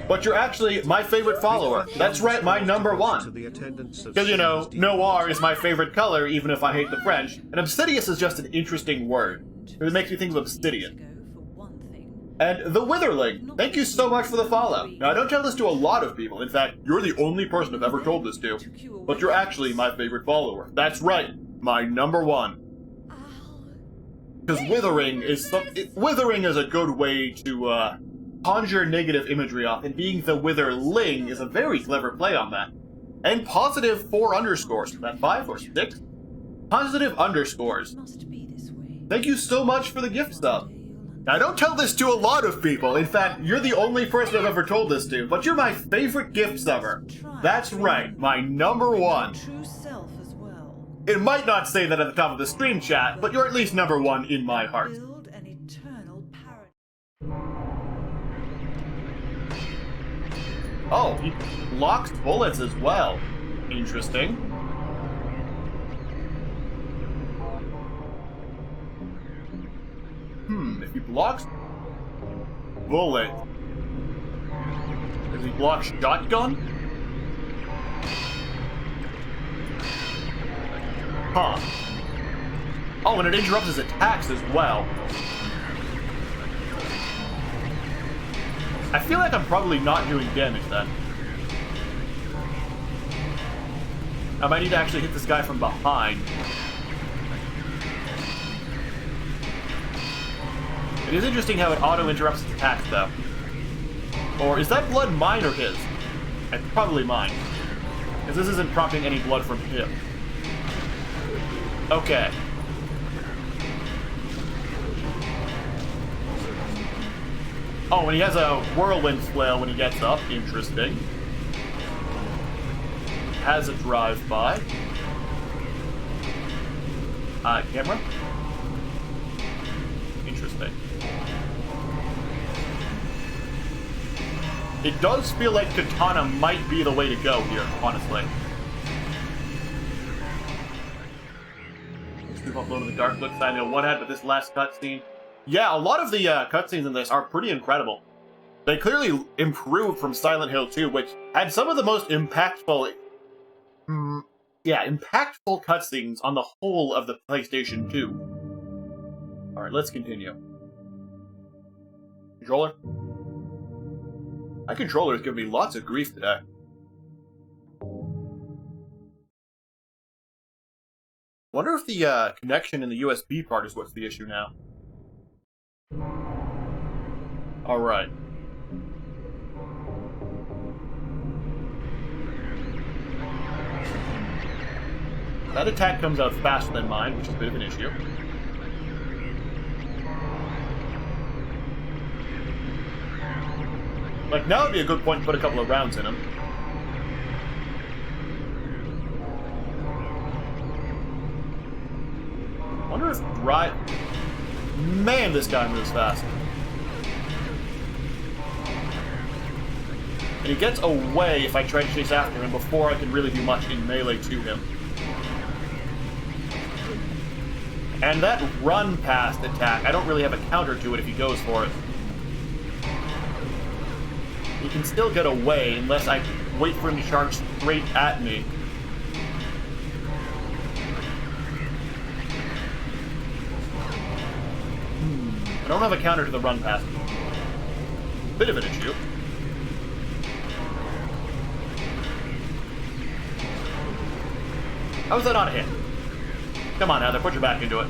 But you're actually my favorite follower. That's right, my number one. Because, you know, Noir is my favorite color, even if I hate the French. And Obsidious is just an interesting word. It makes me think of obsidian. And the Witherling, thank you so much for the follow. Now, I don't tell this to a lot of people. In fact, you're the only person I've ever told this to. But you're actually my favorite follower. That's right, my number one. Because withering is a good way to conjure negative imagery off, and being the Witherling is a very clever play on that. And positive 4 underscores. Is that 5 or 6? Positive underscores. Thank you so much for the gift sub. Now, I don't tell this to a lot of people. In fact, you're the only person I've ever told this to, but you're my favorite gift subber. That's right, my number one. It might not say that at the top of the stream chat, but you're at least number one in my heart. Oh, he blocks bullets as well. Interesting. If he blocks bullet, does he block shotgun? Huh. Oh, and it interrupts his attacks as well. I feel like I'm probably not doing damage then. I might need to actually hit this guy from behind. It is interesting how it auto-interrupts his attacks, though. Or is that blood mine or his? It's probably mine. Because this isn't prompting any blood from him. Okay. Oh, and he has a whirlwind flail when he gets up. Interesting. Has a drive-by. Camera? Interesting. It does feel like Katana might be the way to go here, honestly. We've uploaded the Dark Look side. I know one had, but this last cutscene. Yeah, a lot of the cutscenes in this are pretty incredible. They clearly improved from Silent Hill 2, which had some of the most impactful... impactful cutscenes on the whole of the PlayStation 2. Alright, let's continue. Controller? My controller is giving me lots of grief today. Wonder if the connection in the USB part is what's the issue now. Alright. That attack comes out faster than mine, which is a bit of an issue. Like, now would be a good point to put a couple of rounds in him. Wonder if right. Man, this guy moves fast. And he gets away if I try to chase after him before I can really do much in melee to him. And that run past attack, I don't really have a counter to it if he goes for it. He can still get away unless I wait for him to charge straight at me. I don't have a counter to the run past. Bit of an issue. How was that not a hit? Come on, Heather, put your back into it.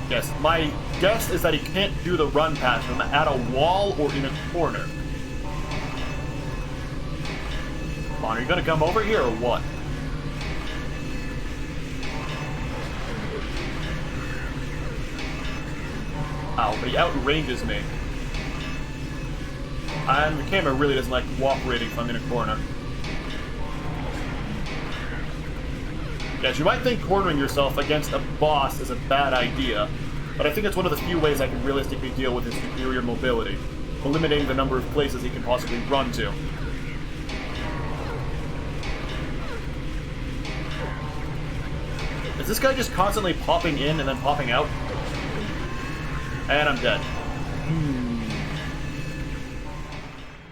Yes, my guess is that he can't do the run past him at a wall or in a corner. Come on, are you gonna come over here or what? Ow, but he outranges me. And the camera really doesn't like cooperating if I'm in a corner. Yes, you might think cornering yourself against a boss is a bad idea, but I think it's one of the few ways I can realistically deal with his superior mobility, eliminating the number of places he can possibly run to. Is this guy just constantly popping in and then popping out? And I'm dead.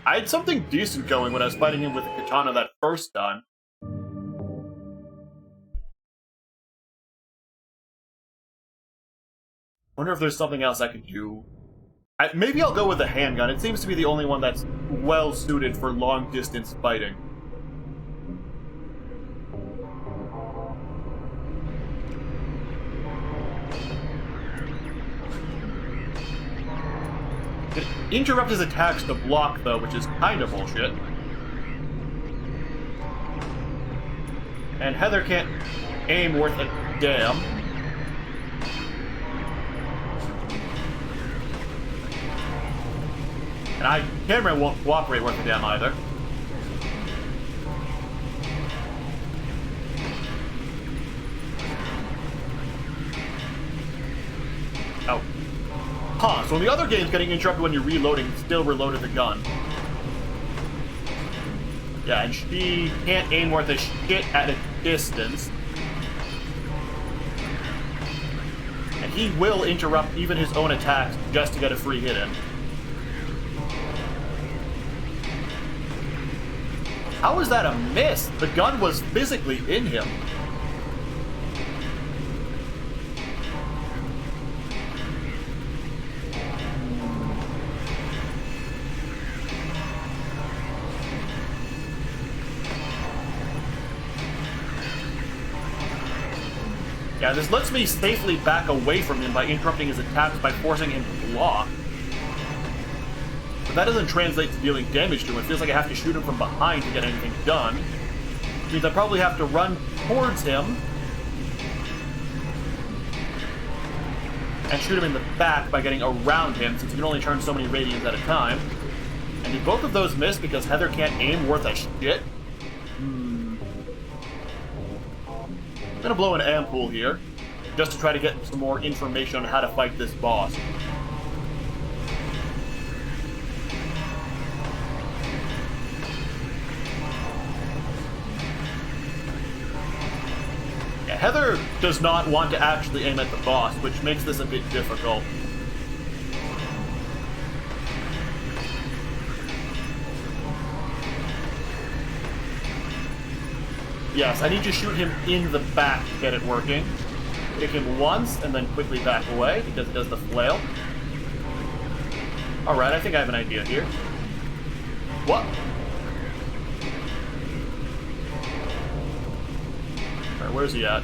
I had something decent going when I was fighting him with the katana that first time. Wonder if there's something else I could do. Maybe I'll go with the handgun. It seems to be the only one that's well suited for long distance fighting. It interrupt his attacks to block, though, which is kind of bullshit. And Heather can't aim worth a damn. And camera won't cooperate worth a damn either. Oh. Huh, so in the other games, getting interrupted when you're reloading still reloaded the gun. Yeah, and she can't aim worth a shit at a distance. And he will interrupt even his own attacks just to get a free hit in. How was that a miss? The gun was physically in him. Yeah, this lets me safely back away from him by interrupting his attacks by forcing him to block. But that doesn't translate to dealing damage to him. It feels like I have to shoot him from behind to get anything done. Which means I probably have to run towards him and shoot him in the back by getting around him, since you can only turn so many radians at a time. And did both of those miss because Heather can't aim worth a shit? I'm gonna blow an ampoule here, just to try to get some more information on how to fight this boss. Heather does not want to actually aim at the boss, which makes this a bit difficult. Yes, I need to shoot him in the back to get it working. Hit him once, and then quickly back away, because it does the flail. Alright, I think I have an idea here. What? Alright, where's he at?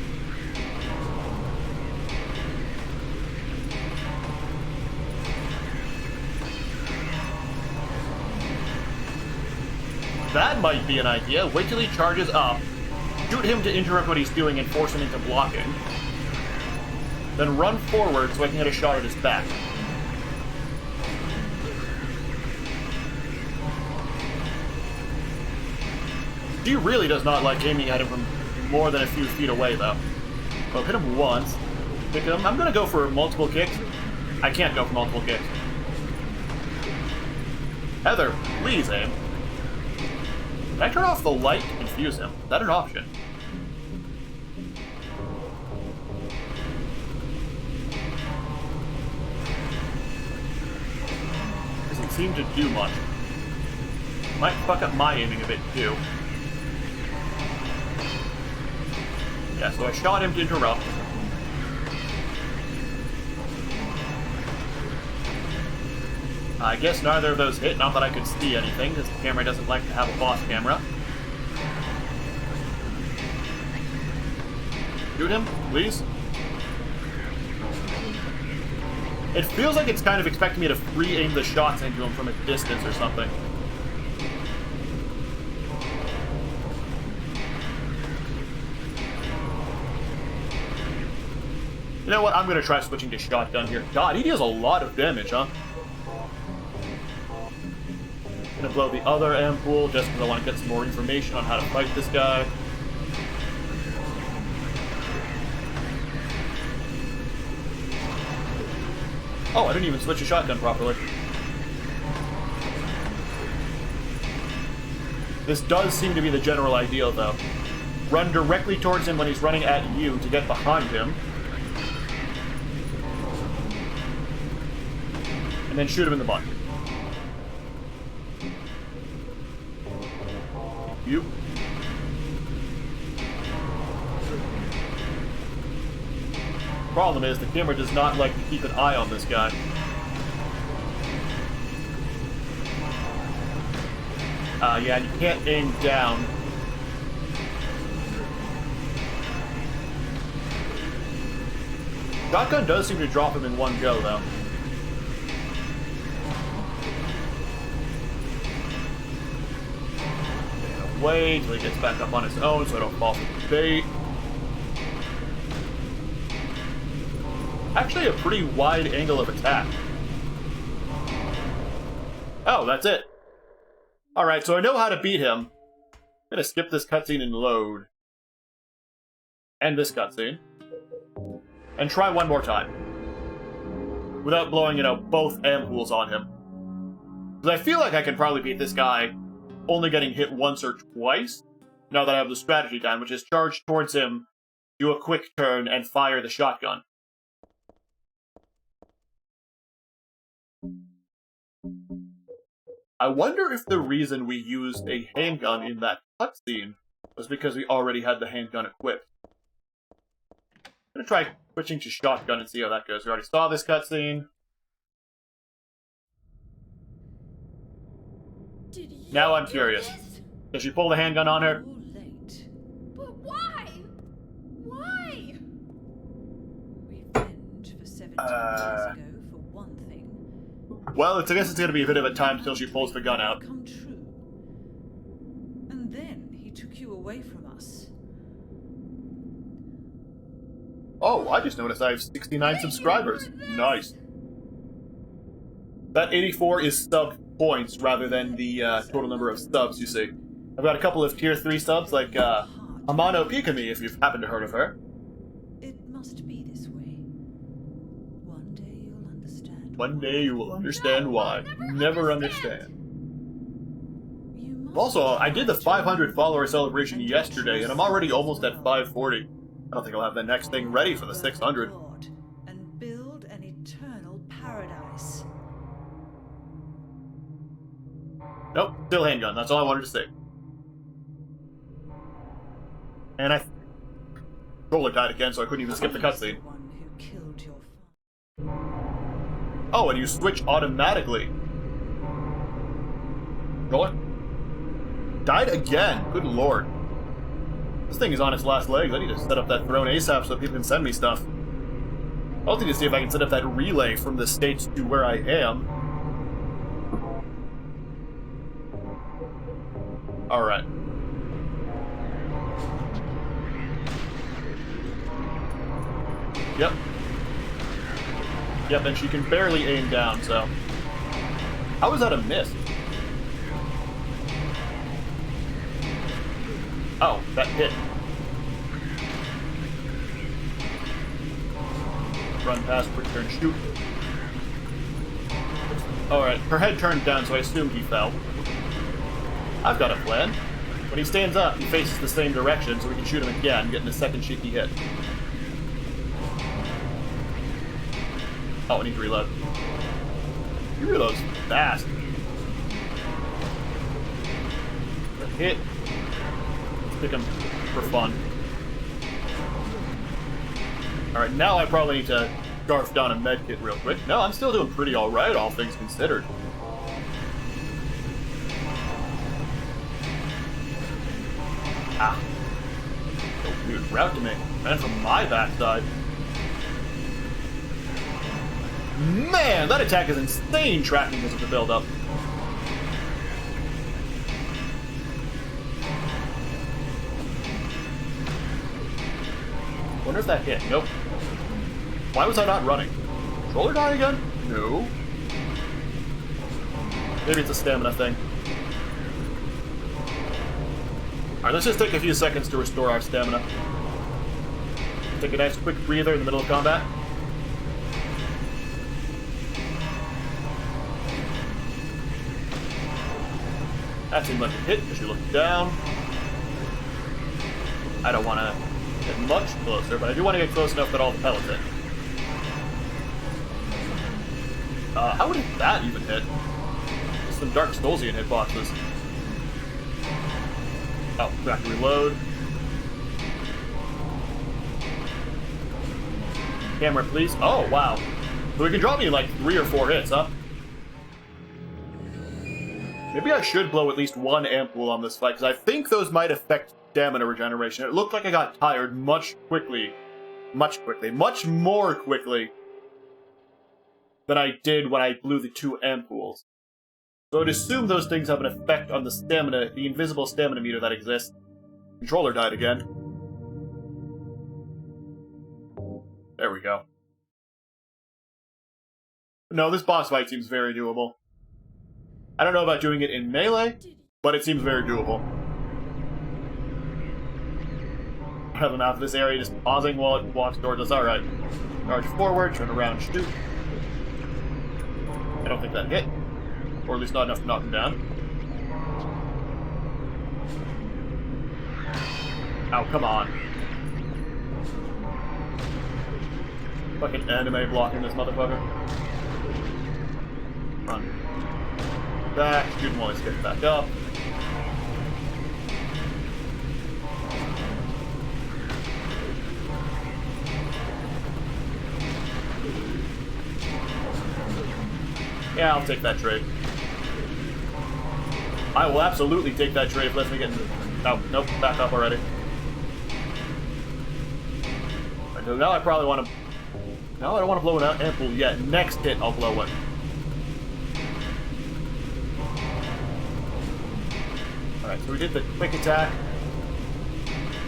That might be an idea. Wait till he charges up, shoot him to interrupt what he's doing and force him into blocking. Then run forward so I can get a shot at his back. She really does not like aiming at him from more than a few feet away, though. So hit him once. Kick him. I'm gonna go for multiple kicks. I can't go for multiple kicks. Heather, please aim. Can I turn off the light to confuse him? Is that an option? Doesn't seem to do much. Might fuck up my aiming a bit, too. Yeah, so I shot him to interrupt. I guess neither of those hit, not that I could see anything, because the camera doesn't like to have a boss camera. Shoot him, please. It feels like it's kind of expecting me to free-aim the shots into him from a distance or something. You know what? I'm going to try switching to shotgun here. God, he deals a lot of damage, huh? Gonna blow the other ampoule just because I want to get some more information on how to fight this guy. Oh, I didn't even switch a shotgun properly. This does seem to be the general idea, though. Run directly towards him when he's running at you to get behind him. And then shoot him in the butt. You. Problem is, the camera does not like to keep an eye on this guy. Yeah, you can't aim down. Shotgun does seem to drop him in one go, though. Wait till he gets back up on his own so I don't fall for the bait. Actually, a pretty wide angle of attack. Oh, that's it. Alright, so I know how to beat him. I'm gonna skip this cutscene and load. End this cutscene. And try one more time. Without blowing, both ampoules on him. Because I feel like I can probably beat this guy only getting hit once or twice, now that I have the strategy down, which is charge towards him, do a quick turn, and fire the shotgun. I wonder if the reason we used a handgun in that cutscene was because we already had the handgun equipped. I'm gonna try switching to shotgun and see how that goes. We already saw this cutscene. Now I'm curious. Does she pull the handgun on her? But why? Why? Revenge for 17 years ago, for one thing. Well, I guess it's going to be a bit of a time till she pulls the gun out. Come true. And then he took you away from us. Oh, I just noticed I have 69 subscribers. Nice. That 84 is sub points rather than the total number of subs, you see. I've got a couple of tier 3 subs, like Amano Pikami, if you've happened to heard of her. It must be this way. One day you'll understand. One day you will understand why. Never understand. You must Also, I did the 500 follower celebration yesterday, and I'm already almost at 540. I don't think I'll have the next thing ready for the 600. And build an eternal paradise. Nope, still handgun. That's all I wanted to say. And I... controller died again, so I couldn't even skip the cutscene. One who killed your Oh, and you switch automatically. Controller? Died again. Good lord. This thing is on its last legs. I need to set up that throne ASAP so people can send me stuff. I also need to see if I can set up that relay from the States to where I am. Alright. Yep. Yep, and she can barely aim down, so... How was that a miss? Oh, that hit. Run past, quick turn, shoot. Alright, her head turned down, so I assumed he fell. I've got a plan. When he stands up, he faces the same direction, so we can shoot him again, getting a second cheeky hit. Oh, I need to reload. He reloads fast. A hit. Let's pick him for fun. Alright, now I probably need to scarf down a medkit real quick. No, I'm still doing pretty alright, all things considered. Ah. So weird route to me. And from my backside. Man, that attack is insane tracking because of the build-up. Wonder if that hit. Nope. Why was I not running? Controller die again? No. Maybe it's a stamina thing. Alright, let's just take a few seconds to restore our stamina. Take a nice quick breather in the middle of combat. That seemed like a hit because you looked down. I don't want to get much closer, but I do want to get close enough that all the pellets hit. How did that even hit? Just some Dark Soulsian hitboxes. Oh, we have to reload. Camera, please. Oh, wow. So we can drop me like 3 or 4 hits, huh? Maybe I should blow at least one ampule on this fight, because I think those might affect stamina regeneration. It looked like I got tired much more quickly than I did when I blew the 2 ampules. So I'd assume those things have an effect on the stamina, the invisible stamina meter that exists. Controller died again. There we go. No, this boss fight seems very doable. I don't know about doing it in melee, but it seems very doable. I have him out of this area, just pausing while it walks towards us. Alright. Charge forward, turn around, shoot. I don't think that hit. Or at least not enough to knock him down. Oh, come on. Fucking anime blocking this motherfucker. Run. Back, shoot him while he's getting back up. Yeah, I'll take that trade. I will absolutely take that trade if it lets me get into... Oh, nope, back up already. Right, so now I probably want to... No, I don't want to blow an ample yet. Next hit, I'll blow one. Alright, so we did the quick attack,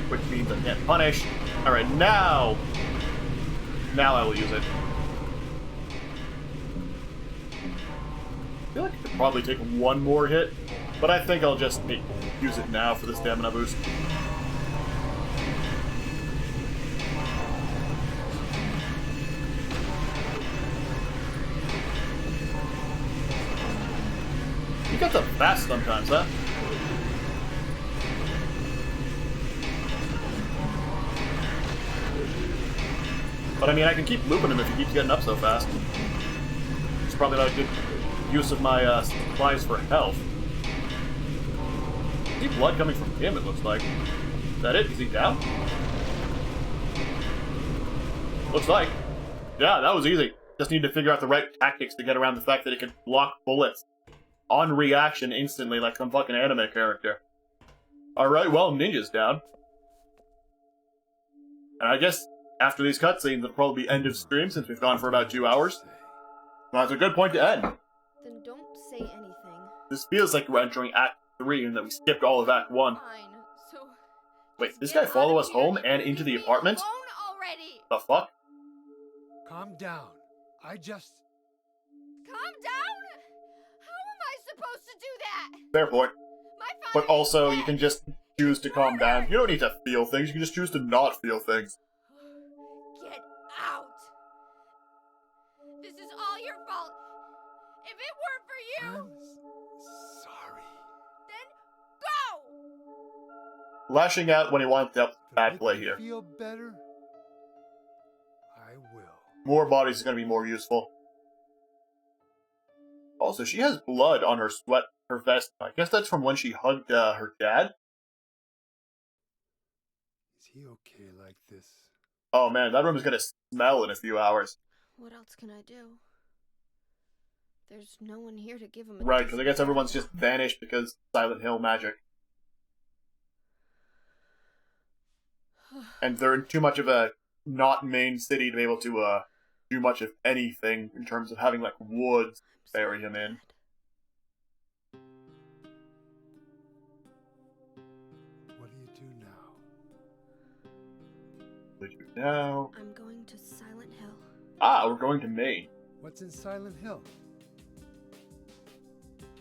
which means I can't punish. Alright, now I will use it. I feel like I could probably take one more hit, but I think I'll just use it now for the stamina boost. You got them fast sometimes, huh? But I mean, I can keep looping him if he keeps getting up so fast. It's probably not a good use of my supplies for health. I see blood coming from him, it looks like. Is that it? Is he down? Looks like. Yeah, that was easy. Just need to figure out the right tactics to get around the fact that it can block bullets on reaction instantly like some fucking anime character. Alright, well, Ninja's down. And I guess after these cutscenes, it'll probably be end of stream since we've gone for about 2 hours. That's a good point to end. Then don't say anything. This feels like we're entering Act 3 and that we skipped all of Act 1. Fine. So Wait, just this get guy follow out us of here home and and into the leave me apartment? alone already. The fuck? Calm down. I just... Calm down? How am I supposed to do that? Fair point. My father But also, is you can dead. just choose to calm down. You don't need to feel things, you can just choose to not feel things. Get out. This is all your fault. If it weren't for you, I'm sorry. then go. Lashing out when he wants to help To bad make play you here. feel better? I will. More bodies is going to be more useful. Also, she has blood on her sweat, her vest. I guess that's from when she hugged her dad. Is he okay like this? Oh man, that room is going to smell in a few hours. What else can I do? There's no one here to give him a Right, because I guess decent everyone's burial. just vanished because Silent Hill magic. And they're in too much of a not main city to be able to do much of anything in terms of having like woods I'm bury so him in. sad. What do you do now? What do you do now? I'm going to Silent Hill. Ah, we're going to Maine. What's in Silent Hill?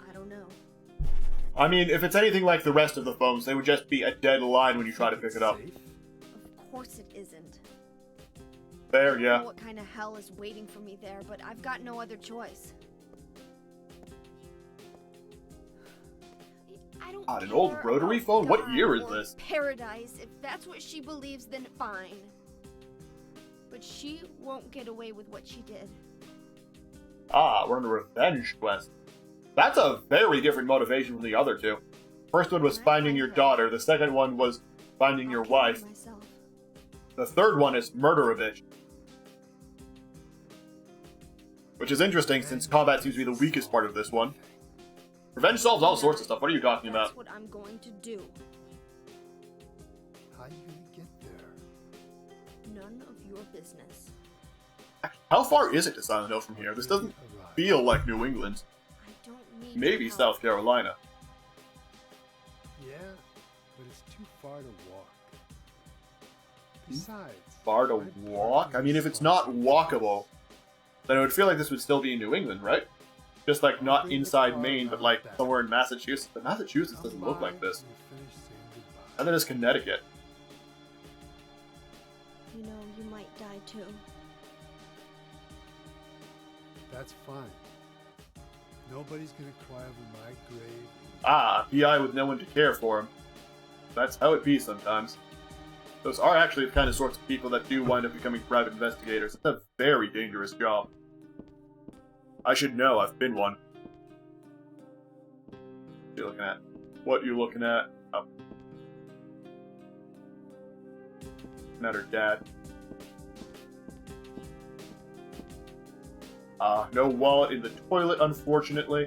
I don't know. I mean, if it's anything like the rest of the phones, they would just be a dead line when you try to Think pick it's it up. safe? Of course it isn't. There, I don't yeah. know what kind of hell is waiting for me there, but I've got no other choice. I don't God, an old care rotary about phone? What God year is or this? Paradise. If that's what she believes, then fine. But she won't get away with what she did. Ah, we're on a revenge quest. That's a very different motivation from the other two. First one was Can I finding find your her? daughter, the second one was finding your I'll kill her wife, myself. the third one is murder a bitch. Which is interesting since combat seems to be the weakest part of this one. Revenge solves all sorts of stuff, what are you talking That's about? what I'm going to do. How are you gonna get there? None of your business. How far is it to Silent Hill from here? This doesn't Arrive. feel like New England. I don't need Maybe your help. South Carolina. Yeah, but it's too far to walk. Besides, Far to my walk? parking I mean, is if it's not sponsored. walkable, then it would feel like this would still be in New England, right? Just like not Bring the inside car Maine, but around like back. somewhere in Massachusetts. But Massachusetts Come doesn't look by like this. and we'll finish saying goodbye. And then there's Connecticut. You know, you might die too. That's fine. Nobody's gonna cry over my grave. Ah, PI with no one to care for him. That's how it be sometimes. Those are actually the kind of sorts of people that do wind up becoming private investigators. It's a very dangerous job. I should know, I've been one. What you looking at? What you looking at? Oh. Looking at her dad. No wallet in the toilet, unfortunately.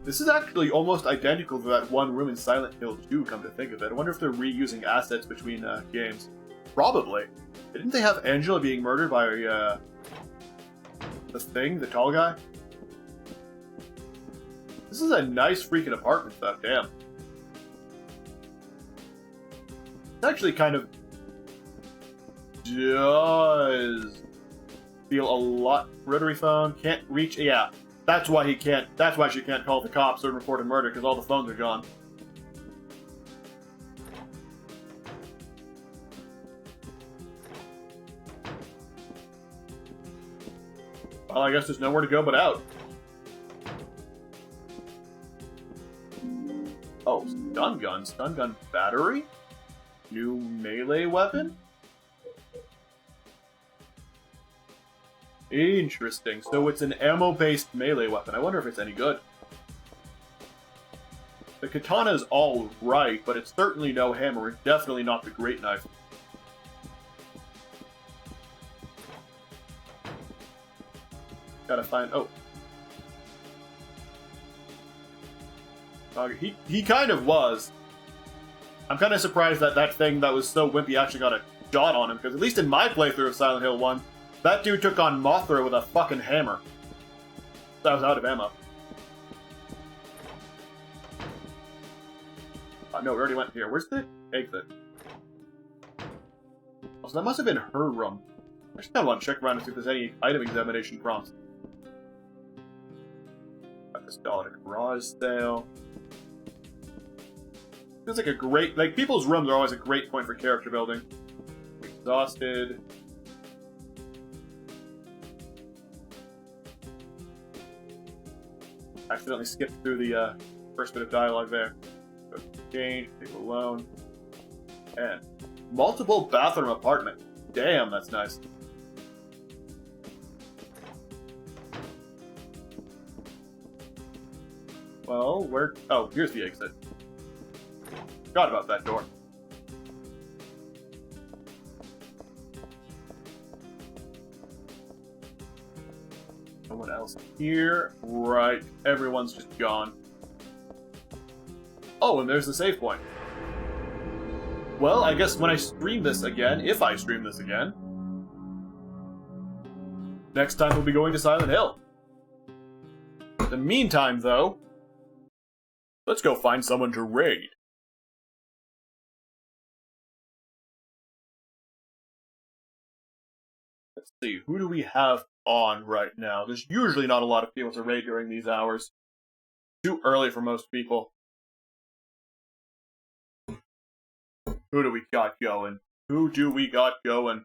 This is actually almost identical to that one room in Silent Hill 2, come to think of it. I wonder if they're reusing assets between games. Probably. Didn't they have Angela being murdered by the thing, the tall guy? This is a nice freaking apartment, though. Damn. It actually kind of does feel a lot. Rotary phone can't reach. Yeah, that's why he can't. That's why she can't call the cops or report a murder because all the phones are gone. Well, I guess there's nowhere to go but out. Oh, stun gun. Stun gun battery? New melee weapon? Interesting. So it's an ammo-based melee weapon. I wonder if it's any good. The katana is all right, but it's certainly no hammer. It's definitely not the great knife. Gotta find... Oh. He kind of was. I'm kind of surprised that that thing that was so wimpy actually got a shot on him, because at least in my playthrough of Silent Hill 1, that dude took on Mothra with a fucking hammer. That was out of ammo. No, we already went here. Where's the exit? Oh, so that must have been her room. I just kind of want to check around and see if there's any item examination prompts. Got this doll at a garage sale. Feels like a great... Like, people's rooms are always a great point for character building. Exhausted. Accidentally skipped through the first bit of dialogue there. Change, people alone. And multiple bathroom apartment. Damn, that's nice. Well, where... Oh, here's the exit. Forgot about that door. No one else here. Right. Everyone's just gone. Oh, and there's the save point. Well, I guess when I stream this again, if I stream this again, next time we'll be going to Silent Hill. In the meantime, though, let's go find someone to raid. Let's see, who do we have on right now? There's usually not a lot of people to raid during these hours. Too early for most people. Who do we got going? Who do we got going?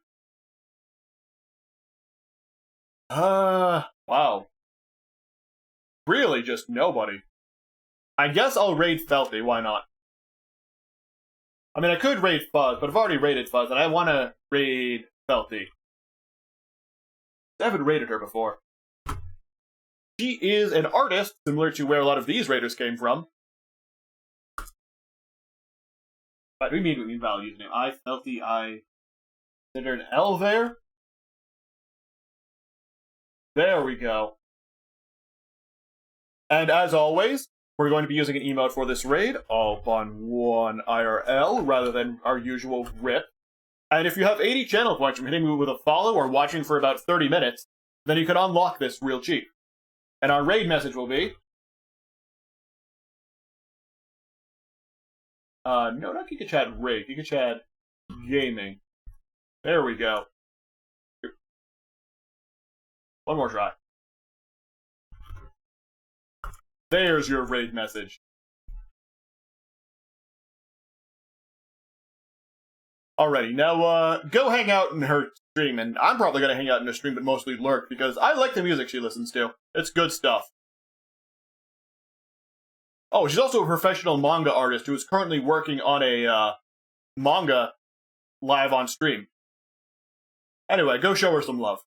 Wow. Really, just nobody. I guess I'll raid Felty, why not? I mean, I could raid Fuzz, but I've already raided Fuzz, and I want to raid Felty. I haven't raided her before. She is an artist, similar to where a lot of these raiders came from. But we mean valid username. I Felty, I... Is there an L there? There we go. And as always, we're going to be using an emote for this raid, all on one IRL, rather than our usual RIP. And if you have 80 channel points from hitting me with a follow or watching for about 30 minutes, then you can unlock this real cheap. And our raid message will be... no, not gigachad raid, gigachad gaming. There we go. One more try. There's your raid message. Alrighty, now go hang out in her stream, and I'm probably going to hang out in her stream, but mostly lurk, because I like the music she listens to. It's good stuff. Oh, she's also a professional manga artist who is currently working on a manga live on stream. Anyway, go show her some love.